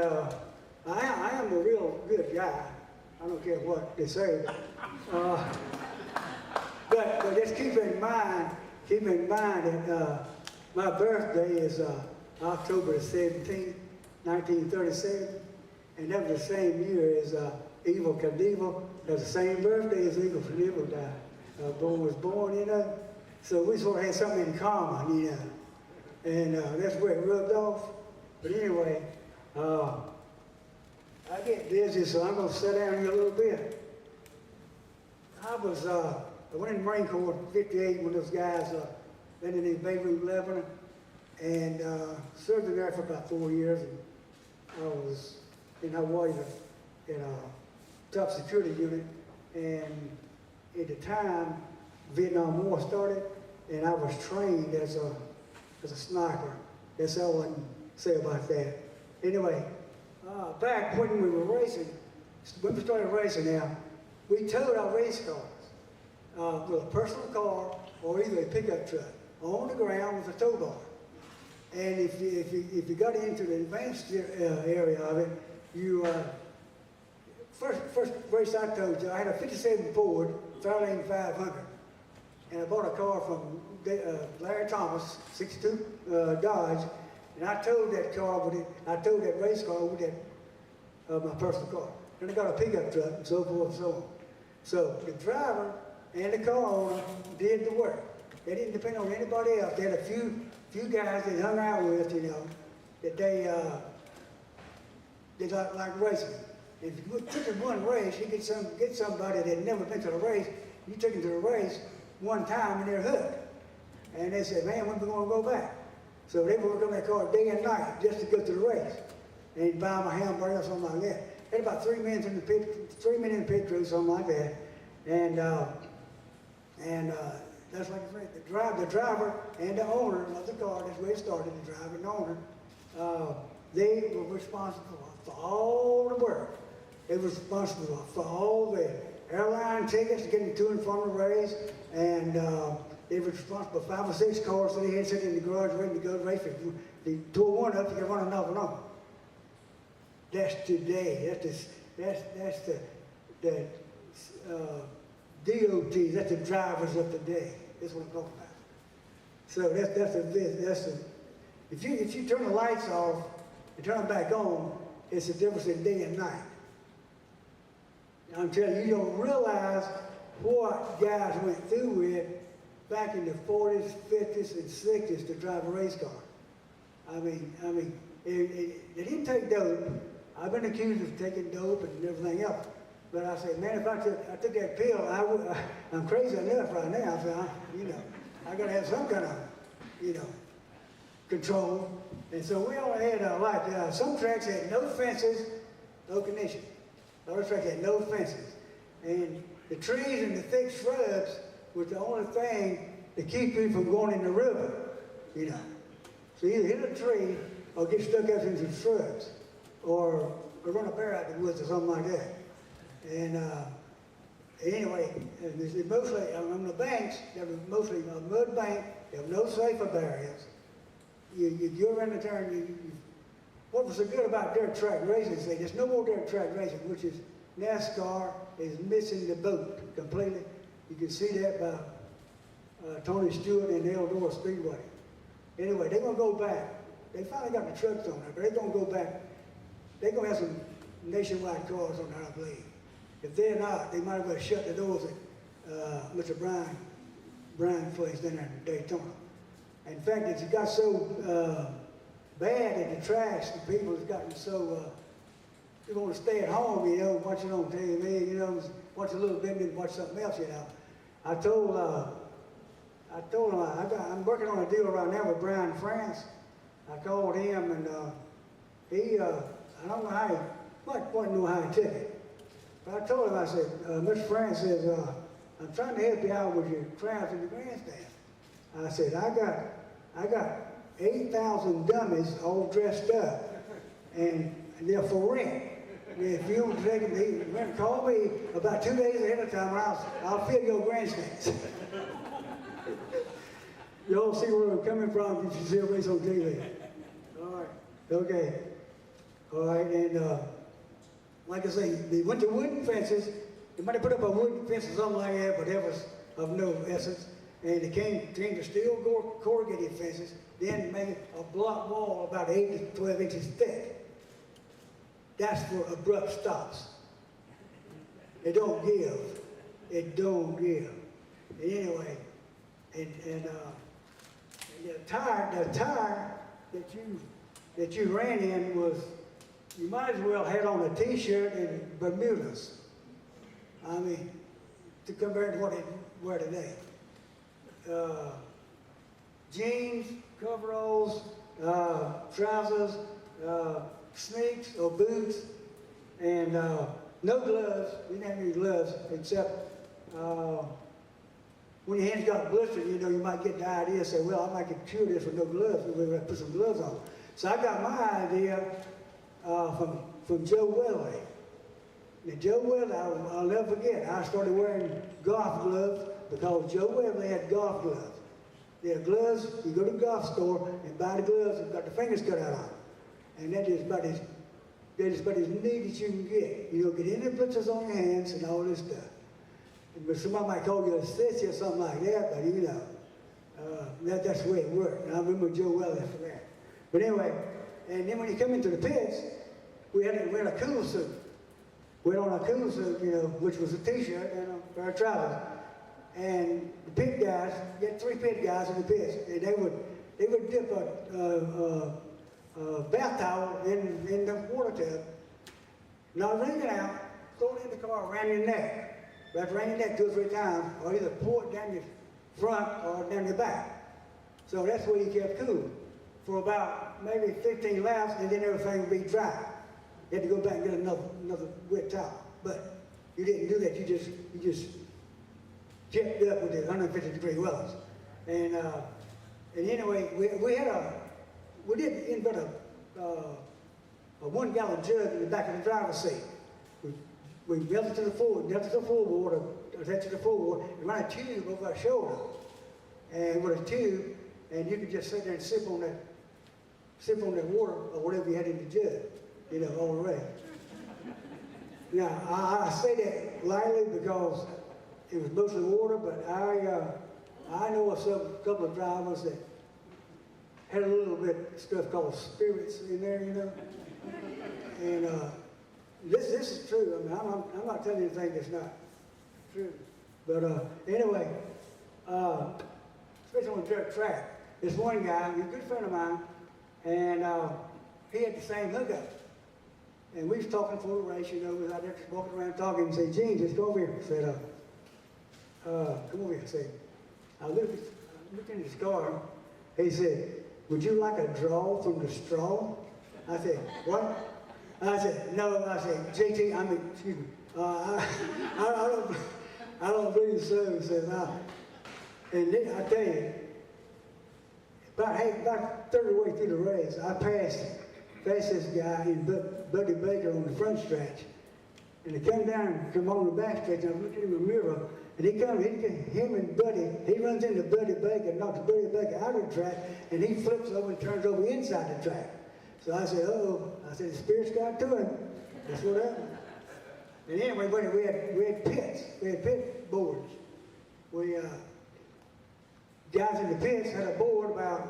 I am a real good guy. I don't care what they say. But just keep in mind that my birthday is October the 17th, 1937, and that was the same year as Evel Knievel. That's the same birthday as Evel Knievel died. Was born, you know. So we sort of had something in common, you know. And that's where it rubbed off. But anyway, I get dizzy, so I'm going to sit down here a little bit. I went in the Marine Corps in 58 when those guys landed in Beirut, Lebanon, and served in there for about 4 years. And I was in Hawaii in a top security unit, and at the time, Vietnam War started, and I was trained as a sniper. That's all I can say about that. Anyway, back when we were racing, when we started racing now, we towed our race cars with a personal car or either a pickup truck on the ground with a tow bar. And if you got into the advanced area of it, you first race I told you, I had a 57 Ford Fairlane 500, and I bought a car from Larry Thomas, 62 Dodge, and I towed that car with it. I towed that race car with that my personal car. Then I got a pickup truck and so forth and so on. So the driver and the car owner did the work. They didn't depend on anybody else. They had a few guys they hung out with, you know, that they they like racing. If you took in one race, you get somebody that had never been to a race, you take them to a race one time and they're hooked. And they said, man, when are we going to go back? So they worked on that car day and night just to go to the race. And he'd buy them a hamburger or something like that. They had about 3 minutes in the pit crew, something like that. And that's like I said, the driver and the owner of the car, that's where it started, the driver and the owner, they were responsible for all the work. They were responsible for all the airline tickets to get to and from the race, and they were responsible for 5 or 6 cars that they had sitting in the garage ready to go to the race. If they tore one up, you could run another one. That's today. That's the DOT. That's the drivers of today. That's what I'm talking about. So if you turn the lights off and turn them back on, it's the difference in day and night. I'm telling you, you don't realize what guys went through with back in the 40s, 50s, and 60s to drive a race car. I mean, they didn't take dope. I've been accused of taking dope and everything else. But I said, man, if I took that pill, I'm crazy enough right now. I said, I got to have some kind of, control. And so we all had, some tracks had no fences, Occoneechee. Other tracks had no fences. And the trees and the thick shrubs was the only thing to keep you from going in the river, So either hit a tree or get stuck up in some shrubs or run a bear out the woods or something like that. And anyway, mostly on the banks, there was mostly a mud bank. There were no safer barriers. You go around the turn. What was so good about dirt track racing is there's no more dirt track racing, which is NASCAR is missing the boat completely. You can see that by Tony Stewart and the Hillsborough Speedway. Anyway, they're going to go back. They finally got the trucks on there, but they're going to go back. They're going to have some nationwide cars on there, I believe. If they're not, they might as well shut the doors at Mr. Brian's place down there in Daytona. In fact, it's got so bad at the tracks, the people have gotten so, they want to stay at home, watch it on TV, watch a little bit and then watch something else, I told him, I'm working on a deal right now with Brian France. I called him and he, I don't know how he, wasn't know how he took it. But I told him, I said, Mr. France says, I'm trying to help you out with your crowds in the grandstand. I said, I got 8,000 dummies all dressed up, and they're for rent. If you don't take them, call me about 2 days ahead of time, and I'll fill your grandstands. You all see where I'm coming from if you see a race on TV. All right, okay. All right, and like I say, they went to wooden fences. They might have put up a wooden fence or something like that, but that was of no essence. And they came to steel corrugated fences, then make a block wall about 8 to 12 inches thick. That's for abrupt stops. It don't give. It don't give. Anyway, and the tire that you ran in was, you might as well had on a t-shirt and Bermudas. I mean, to compare to what they wear today. Jeans, coveralls, trousers, sneaks or boots, and no gloves. We didn't have any gloves except when your hands got blistered, you might get the idea, say, well, I might get cure this with no gloves. We're going to put some gloves on. So I got my idea from Joe Weatherly. Now, Joe Weatherly, I'll never forget, I started wearing golf gloves because Joe Weatherly had golf gloves. They had gloves, you go to the golf store and buy the gloves and got the fingers cut out on them. And that is about as neat as you can get. You don't get any blisters on your hands and all this stuff. But somebody might call you a sissy or something like that, but that's the way it worked. And I remember Joe Weatherly for that. But anyway, and then when you come into the pits, we had a cool suit. We had on a cool suit, which was a t-shirt and a pair of trousers. And the pit guys, you had 3 pit guys in the pits. And they would dip a bath towel in the water tub Now wring it out, throw it in the car around your neck. But around your neck 2 or 3 times, or either pour it down your front or down your back. So that's where you kept cool for about maybe 15 laps, and then everything would be dry. You had to go back and get another wet towel. But you didn't do that. You just jetted up with the 150-degree weathers. And anyway, we did invent a 1-gallon jug in the back of the driver's seat. We melted to the floorboard, attached to the floorboard, and run a tube over our shoulder. And with a tube, and you could just sit there and sip on that water or whatever you had in the jug, you know, all the way. Now, I say that lightly because it was mostly water, but I know of a couple of drivers that had a little bit of stuff called spirits in there, you know. And this is true. I mean, I'm not telling you anything that's not true. But anyway, especially on the dirt track, this one guy, he's a good friend of mine, and he had the same hookup. And we was talking for the race, you know, we was out there just walking around talking and say, Gene, just go over here. I said, come over here. I said, I looked in his car. He said, would you like a draw from the straw? I said, what? I said, no. I said, JT, excuse me. I don't believe so. He says, and then I tell you, about 30 way through the race, I passed this guy in Buddy Baker on the front stretch. And he come on the back stretch, and I looked in the mirror, and him and Buddy, he runs into Buddy Baker, knocks Buddy Baker out of the track, and he flips over and turns over inside the track. So I said, uh-oh. I said, the Spirit's got to him. That's what happened. And anyway, we had pits. We had pit boards. Guys in the pits had a board about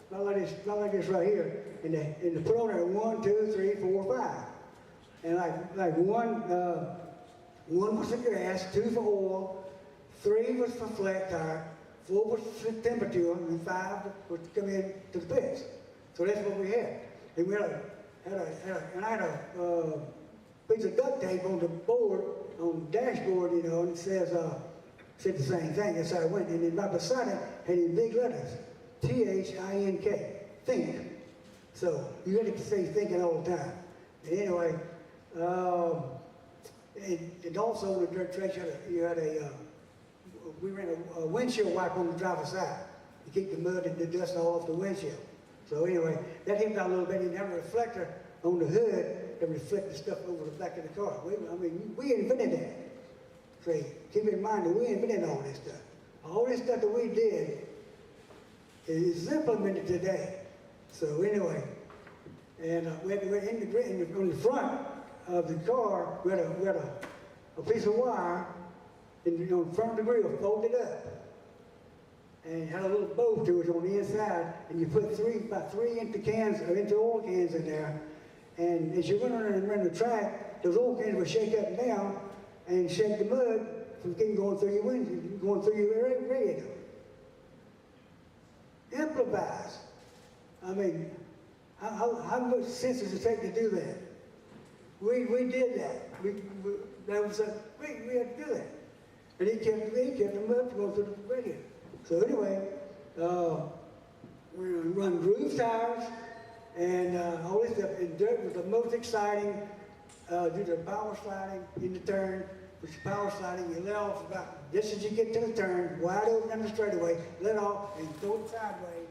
like this right here, and they put on there 1, 2, 3, 4, 5. And like one was for gas, 2 for oil, 3 was for flat tire, 4 was for temperature, and 5 was to come in to the pits. So that's what we had. And we had a piece of duct tape on the board, on the dashboard, you know, and it said the same thing. That's how it went. And then right beside it had in big letters, T-H-I-N-K, think. So you had to say thinking all the time. And anyway, and also on the dirt track, we ran a windshield wiper on the driver's side to keep the mud and the dust all off the windshield. So anyway, that helped out a little bit. And had a reflector on the hood that reflected stuff over the back of the car. We invented that. See, keep in mind that we invented all this stuff. All this stuff that we did is implemented today. So anyway, and on the front of the car, we had a piece of wire in front of the grill, folded up. And it had a little bow to it on the inside, and you put about 3 empty oil cans in there. And as you run around the track, those oil cans would shake up and down and shake the mud from going through your windshield, going through your radiator. Improvise. I mean, how much sense does it take to do that? We did that. We had to do that. And he kept the mud from going through the radiator. So anyway, we run groove tires and all this stuff. And dirt was the most exciting due to the power sliding in the turn. Which power sliding, you let off about just as you get to the turn, wide open on the straightaway, let off and throw it sideways.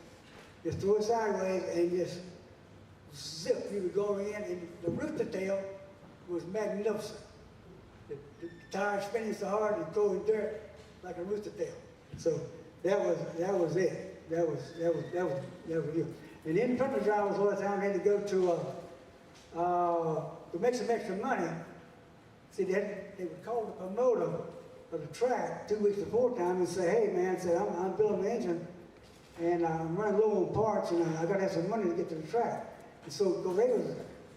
Just throw it sideways and just zip. You would go in, and the rooster tail was magnificent. The tire spinning so hard and throwing dirt like a rooster tail. So that was it. That was it. And then truck drivers all the time had to go to make some extra money. See, they would call the promoter of the track 2 weeks before time and say, hey man, I'm building the engine and I'm running low on parts and I gotta have some money to get to the track. And so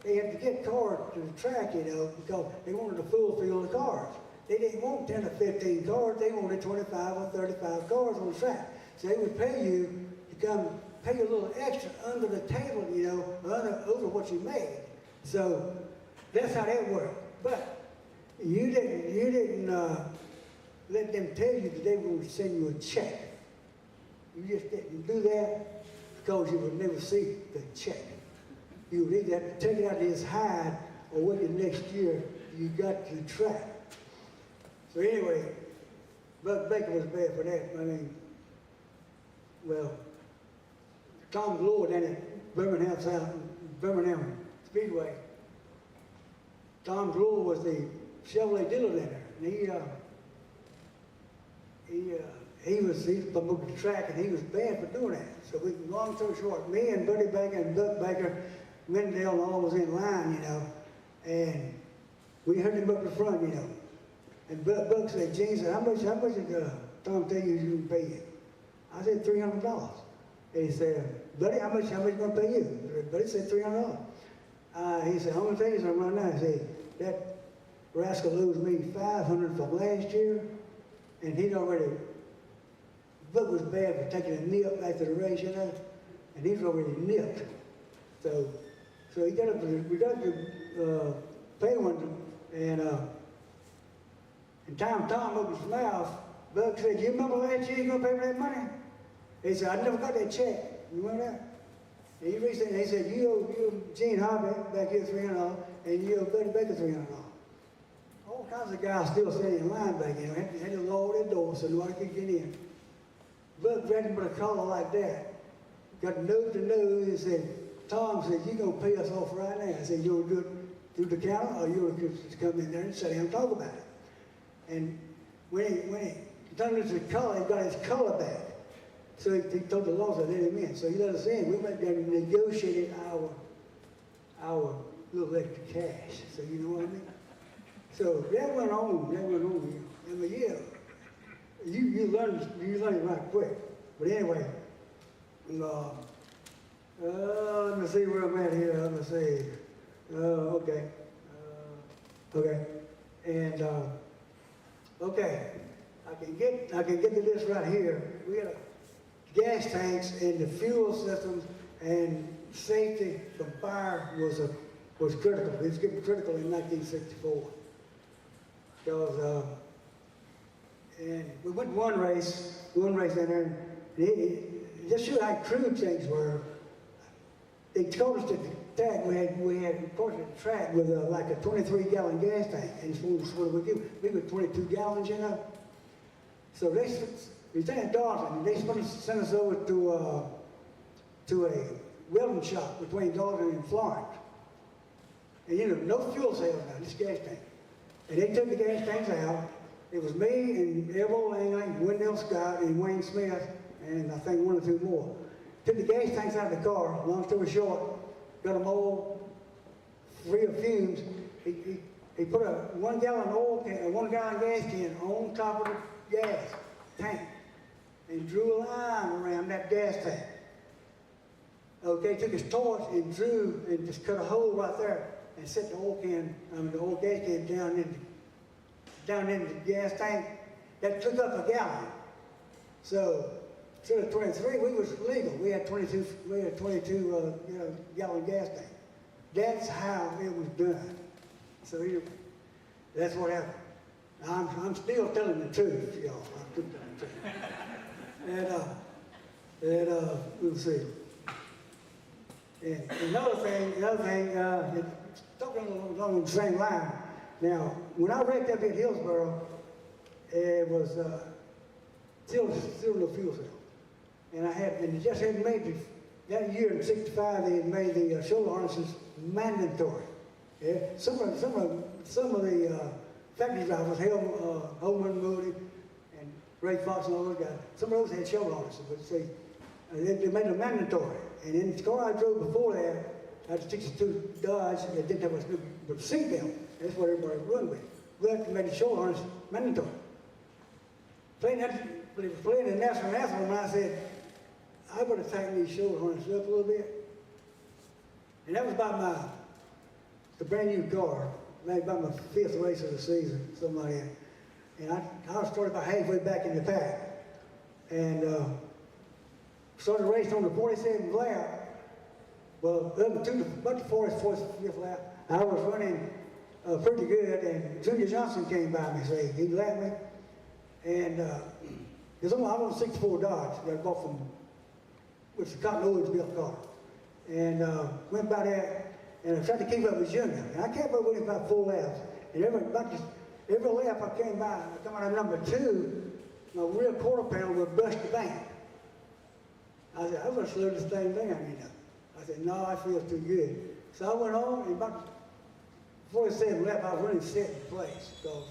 they had to get cars to the track, you know, because they wanted a full field of cars. They didn't want 10 or 15 cars, they wanted 25 or 35 cars on the track. So they would pay you to come pay you a little extra under the table, you know, over what you made. So that's how that worked. But you didn't let them tell you that they were going to send you a check. You just didn't do that because you would never see the check. You would either have to take it out of his hide or wait the next year you got to the track. So anyway, Buck Baker was bad for that. I mean, well, Tom Glover down at Birmingham Speedway. Tom Glover was the Chevrolet dealer there, and he was promoted the track, and he was bad for doing that. So long story short, me and Buddy Baker and Buck Baker, Mendell and all was in line, you know, and we heard him up the front, you know. And Buck said, Gene said, how much did Tom tell you he would pay you? I said, $300. And he said, Buddy, how much you gonna pay you? Buddy said, $300. He said, I'm gonna tell you something right now. He said, that rascal owes me $500 from last year, and he'd already, Buck was bad for taking a nip after the race, you know, and he's already nipped. So he got up to, we got to pay one, and Tom opened his mouth. Buck said, you remember last year you gonna pay me that money? He said, I never got that check. You remember that? And he reached in and he said, you owe Gene Hobby back here $300, and you owe Buddy Baker $300. All kinds of guys still standing in line back there. Had to lower their door so nobody could get in. Buck grabbed him with a collar like that. Got nose to nose and said, Tom said, you gonna pay us off right now. I said, you gonna do it through the counter, or you gonna just come in there and sit down and talk about it? And when he turned into the collar, he got his collar back. So he told the law to let him in. So he let us in. We went down and negotiated our little extra cash. So you know what I mean? So that went on. I mean, yeah, you learn it right quick. But anyway, let me see where I'm at here. Let me see. Okay. And okay, I can get to this right here. We had gas tanks and the fuel systems and safety from fire was critical. It was getting critical in 1964. Because and we went one race in there, and just show how crew changes were. They told us that the track we had reported the track with like a 23-gallon gas tank, and what we do? We were 22 gallons, you know. So we stayed in Dalton, and they sent us over to a welding shop between Dalton and Florence. And you know, no fuel cells now, just gas tank. And they took the gas tanks out. It was me and Errol Langley, Wendell Scott, and Wayne Smith, and I think one or two more. Took the gas tanks out of the car, long story short, got them all free of fumes. He put a 1 gallon oil can, a 1 gallon gas can on top of the gas tank and drew a line around that gas tank. Okay, took his torch and drew and just cut a hole right there and set the oil gas can down in the gas tank. That took up a gallon. So instead of 23, we was legal. We had 22 gallon gas tank. That's how it was done. So that's what happened. I'm still telling the truth, y'all. I'm still telling the truth. And we'll see. And another thing, talking along the same line. Now, when I wrecked up at Hillsborough, it was still no fuel cell. And they just hadn't made that year in '65. They had made the shoulder harnesses mandatory. Yeah, some of the factory drivers, Holman, Moody, and Ray Fox, and all those guys. Some of those had shoulder harnesses, but see, they made them mandatory. And in the car I drove before that, I had a '62 Dodge that didn't have a seatbelt. That's what everybody run with. We had to make the shoulder harness mandatory. Playing the national anthem, and I said, I better tighten these shoulder harnesses up a little bit. And that was about the brand new car, maybe about my 5th race of the season, something like that. And I started about halfway back in the pack. And started racing on the 47th lap. Well, about the 45th lap, I was running pretty good, and Junior Johnson came by me, say, he laughed me, and because I was on 64 Dodge, that I bought from, which is Cotton Owens built car, and went by there, and I tried to keep up with Junior, and I kept up with him about 4 laps, and every lap I came by, I come out of number 2, my rear quarter panel would brush the bank. I said, I'm going to slow this thing down, you know. I said, no, I feel too good. So I went on, and about 47 lap, I was really set in place, because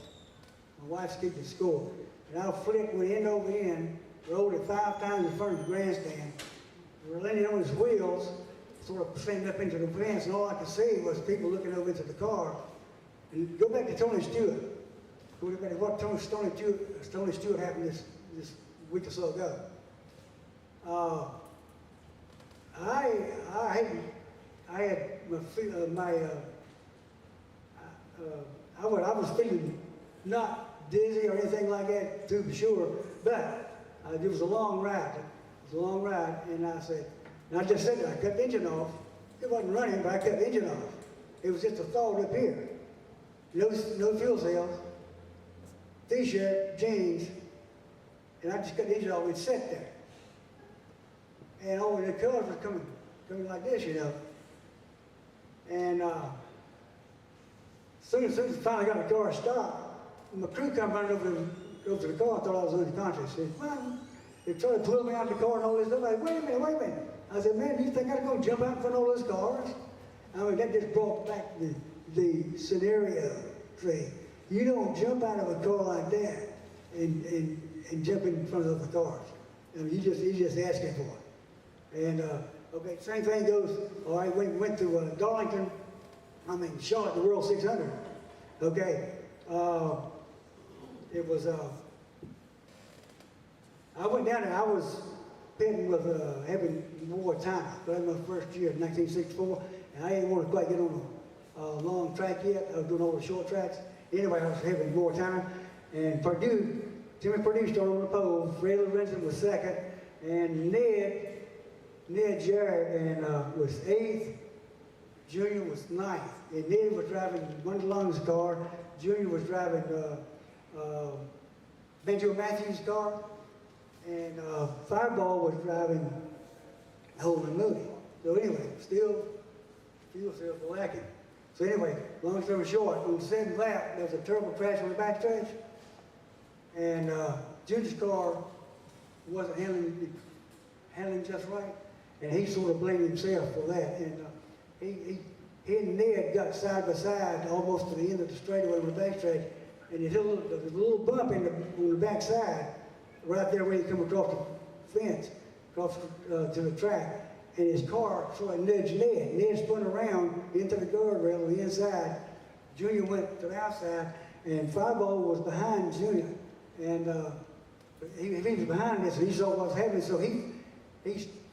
my wife's keeping score. And I flicked, went end over end, rolled it 5 times in front of the grandstand, landed on his wheels, sort of slammed up into the fence, and all I could see was people looking over into the car. And go back to Tony Stewart. Go back to what Tony Stewart happened this week or so ago. I had I was feeling not dizzy or anything like that, to be sure, but it was a long ride. It was a long ride, and I said, and I just said that I cut the engine off. It wasn't running, but I cut the engine off. It was just a thought up here. No fuel cells, t-shirt, jeans, and I just cut the engine off and sat there. And all the cars were coming like this, you know. And as soon as I finally got the car stopped, my crew come running over to the car. I thought I was unconscious. They said, well, they tried to pull me out of the car and all this stuff. I said, wait a minute. I said, man, do you think I'd go jump out in front of all those cars? I mean, that just brought back the scenario. See, you don't jump out of a car like that and jump in front of the cars. I mean, you're just asking for it. And, okay, same thing goes, all right, went to Darlington, Charlotte, the World 600. Okay, it was, I went down there, I was pitting with having more time. That was my first year, 1964, and I didn't want to quite get on a long track yet. I was doing all the short tracks. Anyway, I was having more time, and Timmy Purdue started on the pole, Fred Lorenzen was second, and Ned Jarrett was 8th, Junior was 9th, and Ned was driving one Long's car, Junior was driving Benjo Matthews' car, and Fireball was driving Holden Moody. So anyway, still lacking. So anyway, long story short, on the 7th lap, there was a terrible crash on the backstretch, and Junior's car wasn't handling just right, and he sort of blamed himself for that. And he and Ned got side by side almost to the end of the straightaway on the backstretch, and there was a little bump on the back side, right there where you come across the fence, across to the track, and his car sort of nudged Ned. Ned spun around into the guardrail on the inside. Junior went to the outside, and Fireball was behind Junior, and he was behind this, and he saw what was happening, so he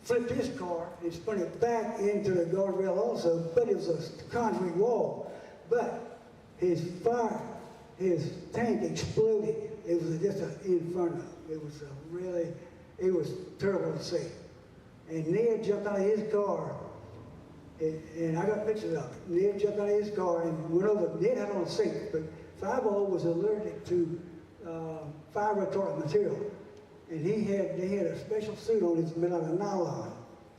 flipped his car and spun it back into the guardrail also, but it was a concrete wall. But his tank exploded. It was just an inferno. It was terrible to see. And Ned jumped out of his car, and I got pictures of it. Ned jumped out of his car and went over. Ned had on a seat, but Fireball was allergic to fire retardant material. And they had a special suit on it made out of nylon,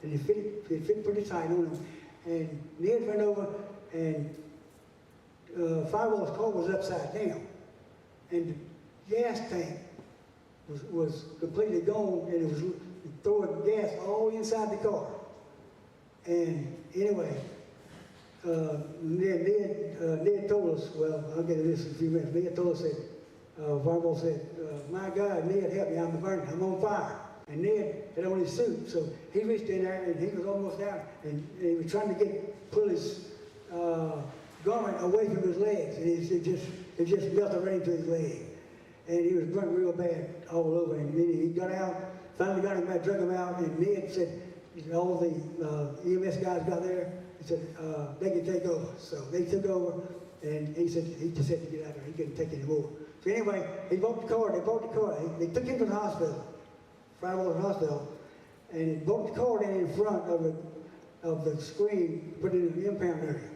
and it fit pretty tight on him. And Ned went over, and Fireball's car was upside down, and the gas tank was completely gone, and it was throwing gas all inside the car. And anyway, Ned told us, well, I'll get to this in a few minutes. Ned told us that Fireball said, my God, Ned, help me, I'm burning, I'm on fire. And Ned had on his suit, so he reached in there and he was almost down, and he was trying to pull his garment away from his legs, and it just melted right into his leg. And he was burnt real bad all over, and then he got out, finally got him back, drug him out, and Ned said, all the EMS guys got there, he said, they can take over. So they took over, and he said, he just had to get out there, he couldn't take anymore. So anyway, they brought the car, they took him to the hospital, Fireball to the hospital, and they brought the car in front of the screen, put it in the impound area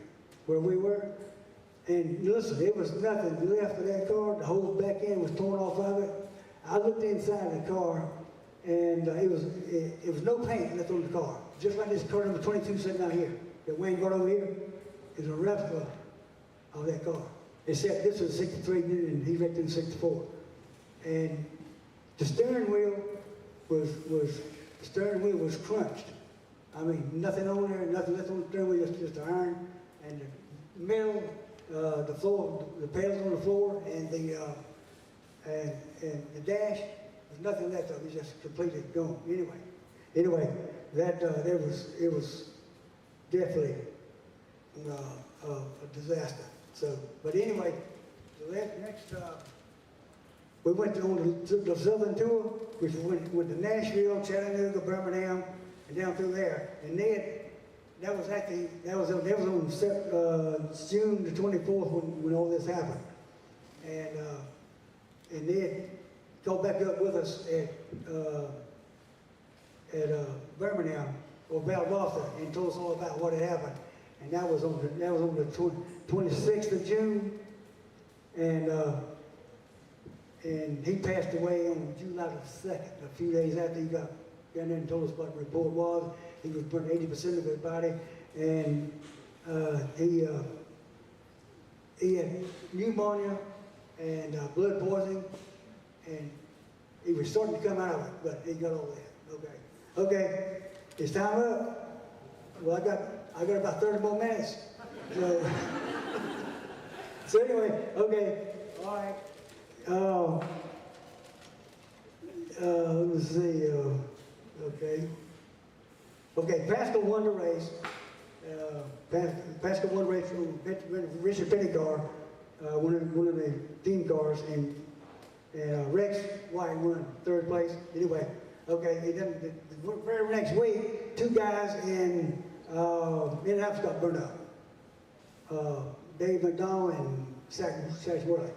where we were, And listen, there was nothing left of that car. The whole back end was torn off of it. I looked inside the car, and it was no paint left on the car. Just like this car number 22 sitting out here. That Wayne got over here is a replica of that car. Except this was 63 and he wrecked in 64. And the steering wheel was crunched. I mean, nothing on there, nothing left on the steering wheel, just iron. And the middle, the floor, the pedals on the floor, and the dash, there's nothing left of it. It's just completely gone. Anyway, that it was definitely a disaster. So, but anyway, the next we went on the southern tour, which went to Nashville, Chattanooga, Birmingham, and down through there. And then that was on June the 24th when all this happened. And Ned go back up with us at Birmingham or Valdosta and told us all about what had happened. And that was on the 26th of June, and he passed away on July the 2nd. A few days after he got down there and told us what the report was. He was burnt 80% of his body, and he had pneumonia and blood poisoning, and he was starting to come out of it, but he got all that. Okay, it's time up. Well, I got about 30 more minutes. So anyway, okay, all right. Let's see. Okay, Pascal won the race. Pascal won the race from Richard Pettycar, one of the team cars, and Rex White won third place. Anyway, okay, and then the very next week, two guys in Indianapolis got burned up. Dave McDonald and Sash Worley.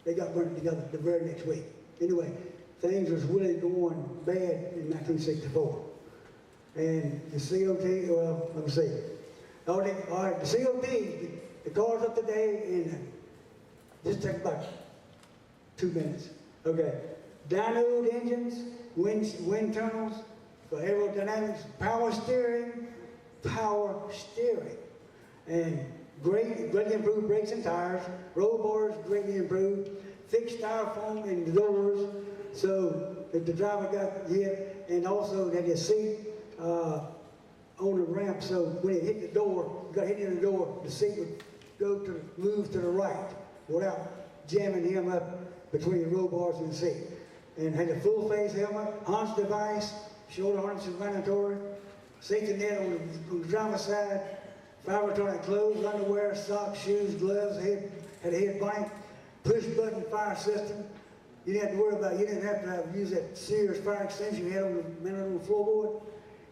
They got burned together the very next week. Anyway, things was really going bad in 1964. And the COT, well, let me see. All right, the COT, the car's up today, and this takes about 2 minutes. Okay, dynoed engines, wind tunnels for aerodynamics, power steering, and greatly improved brakes and tires, roll bars greatly improved, thick styrofoam in the doors, so that the driver got hit, and also that his seat on the ramp, so when it hit the door, got hit in the door, the seat would move to the right without jamming him up between the roll bars and the seat. And had a full face helmet, Hans device, shoulder harnesses mandatory, safety net on the driver's side, vibratoric clothes, underwear, socks, shoes, gloves, had a head blank, push button fire system. You didn't have to worry about it. You didn't have to use that Sears fire extension you had mounted on the floorboard.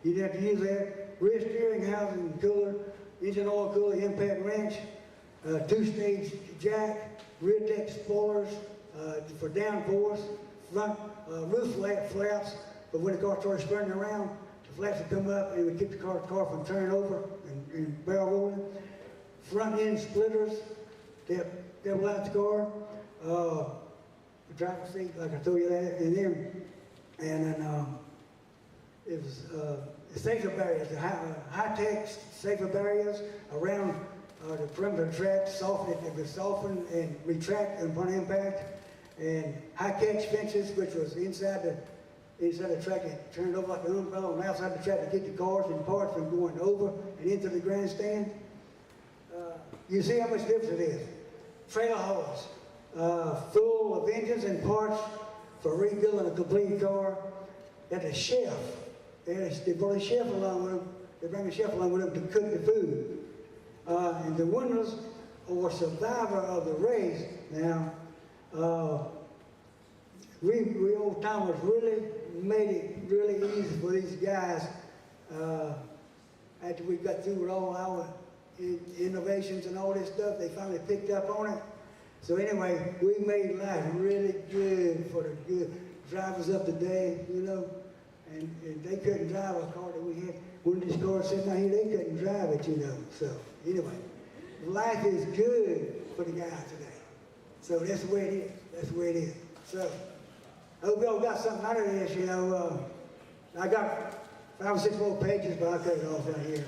You didn't have to use that. Rear steering housing cooler, engine oil cooler, impact wrench, two-stage jack, rear deck spoilers for downforce, front roof flaps, but when the car started spinning around, the flaps would come up and it would keep the car from turning over and barrel rolling. Front end splitters, that will out the car. The driver's seat, like I told you that, and then it was safer barriers, the high-tech safer barriers around the perimeter track, it would soften and retract upon impact, and high-catch fences, which was inside the track, it turned over like an umbrella on the outside of the track to keep the cars and parts from going over and into the grandstand. You see how much difference it is. Trailer hauls, full of engines and parts for rebuilding a complete car. At a chef, they brought a chef along with them. They bring a chef along with them to cook the food. And the winners or survivor of the race. Now, we old timers really made it really easy for these guys after we got through with all our innovations and all this stuff. They finally picked up on it. So anyway, we made life really good for the good drivers of today, you know, and they couldn't drive a car that we had. One of these cars sitting out here, they couldn't drive it, you know. So anyway, life is good for the guys today. So that's the way it is. That's the way it is. So I hope y'all got something out of this, you know. I got 5 or 6 more pages, but I'll cut it off right here.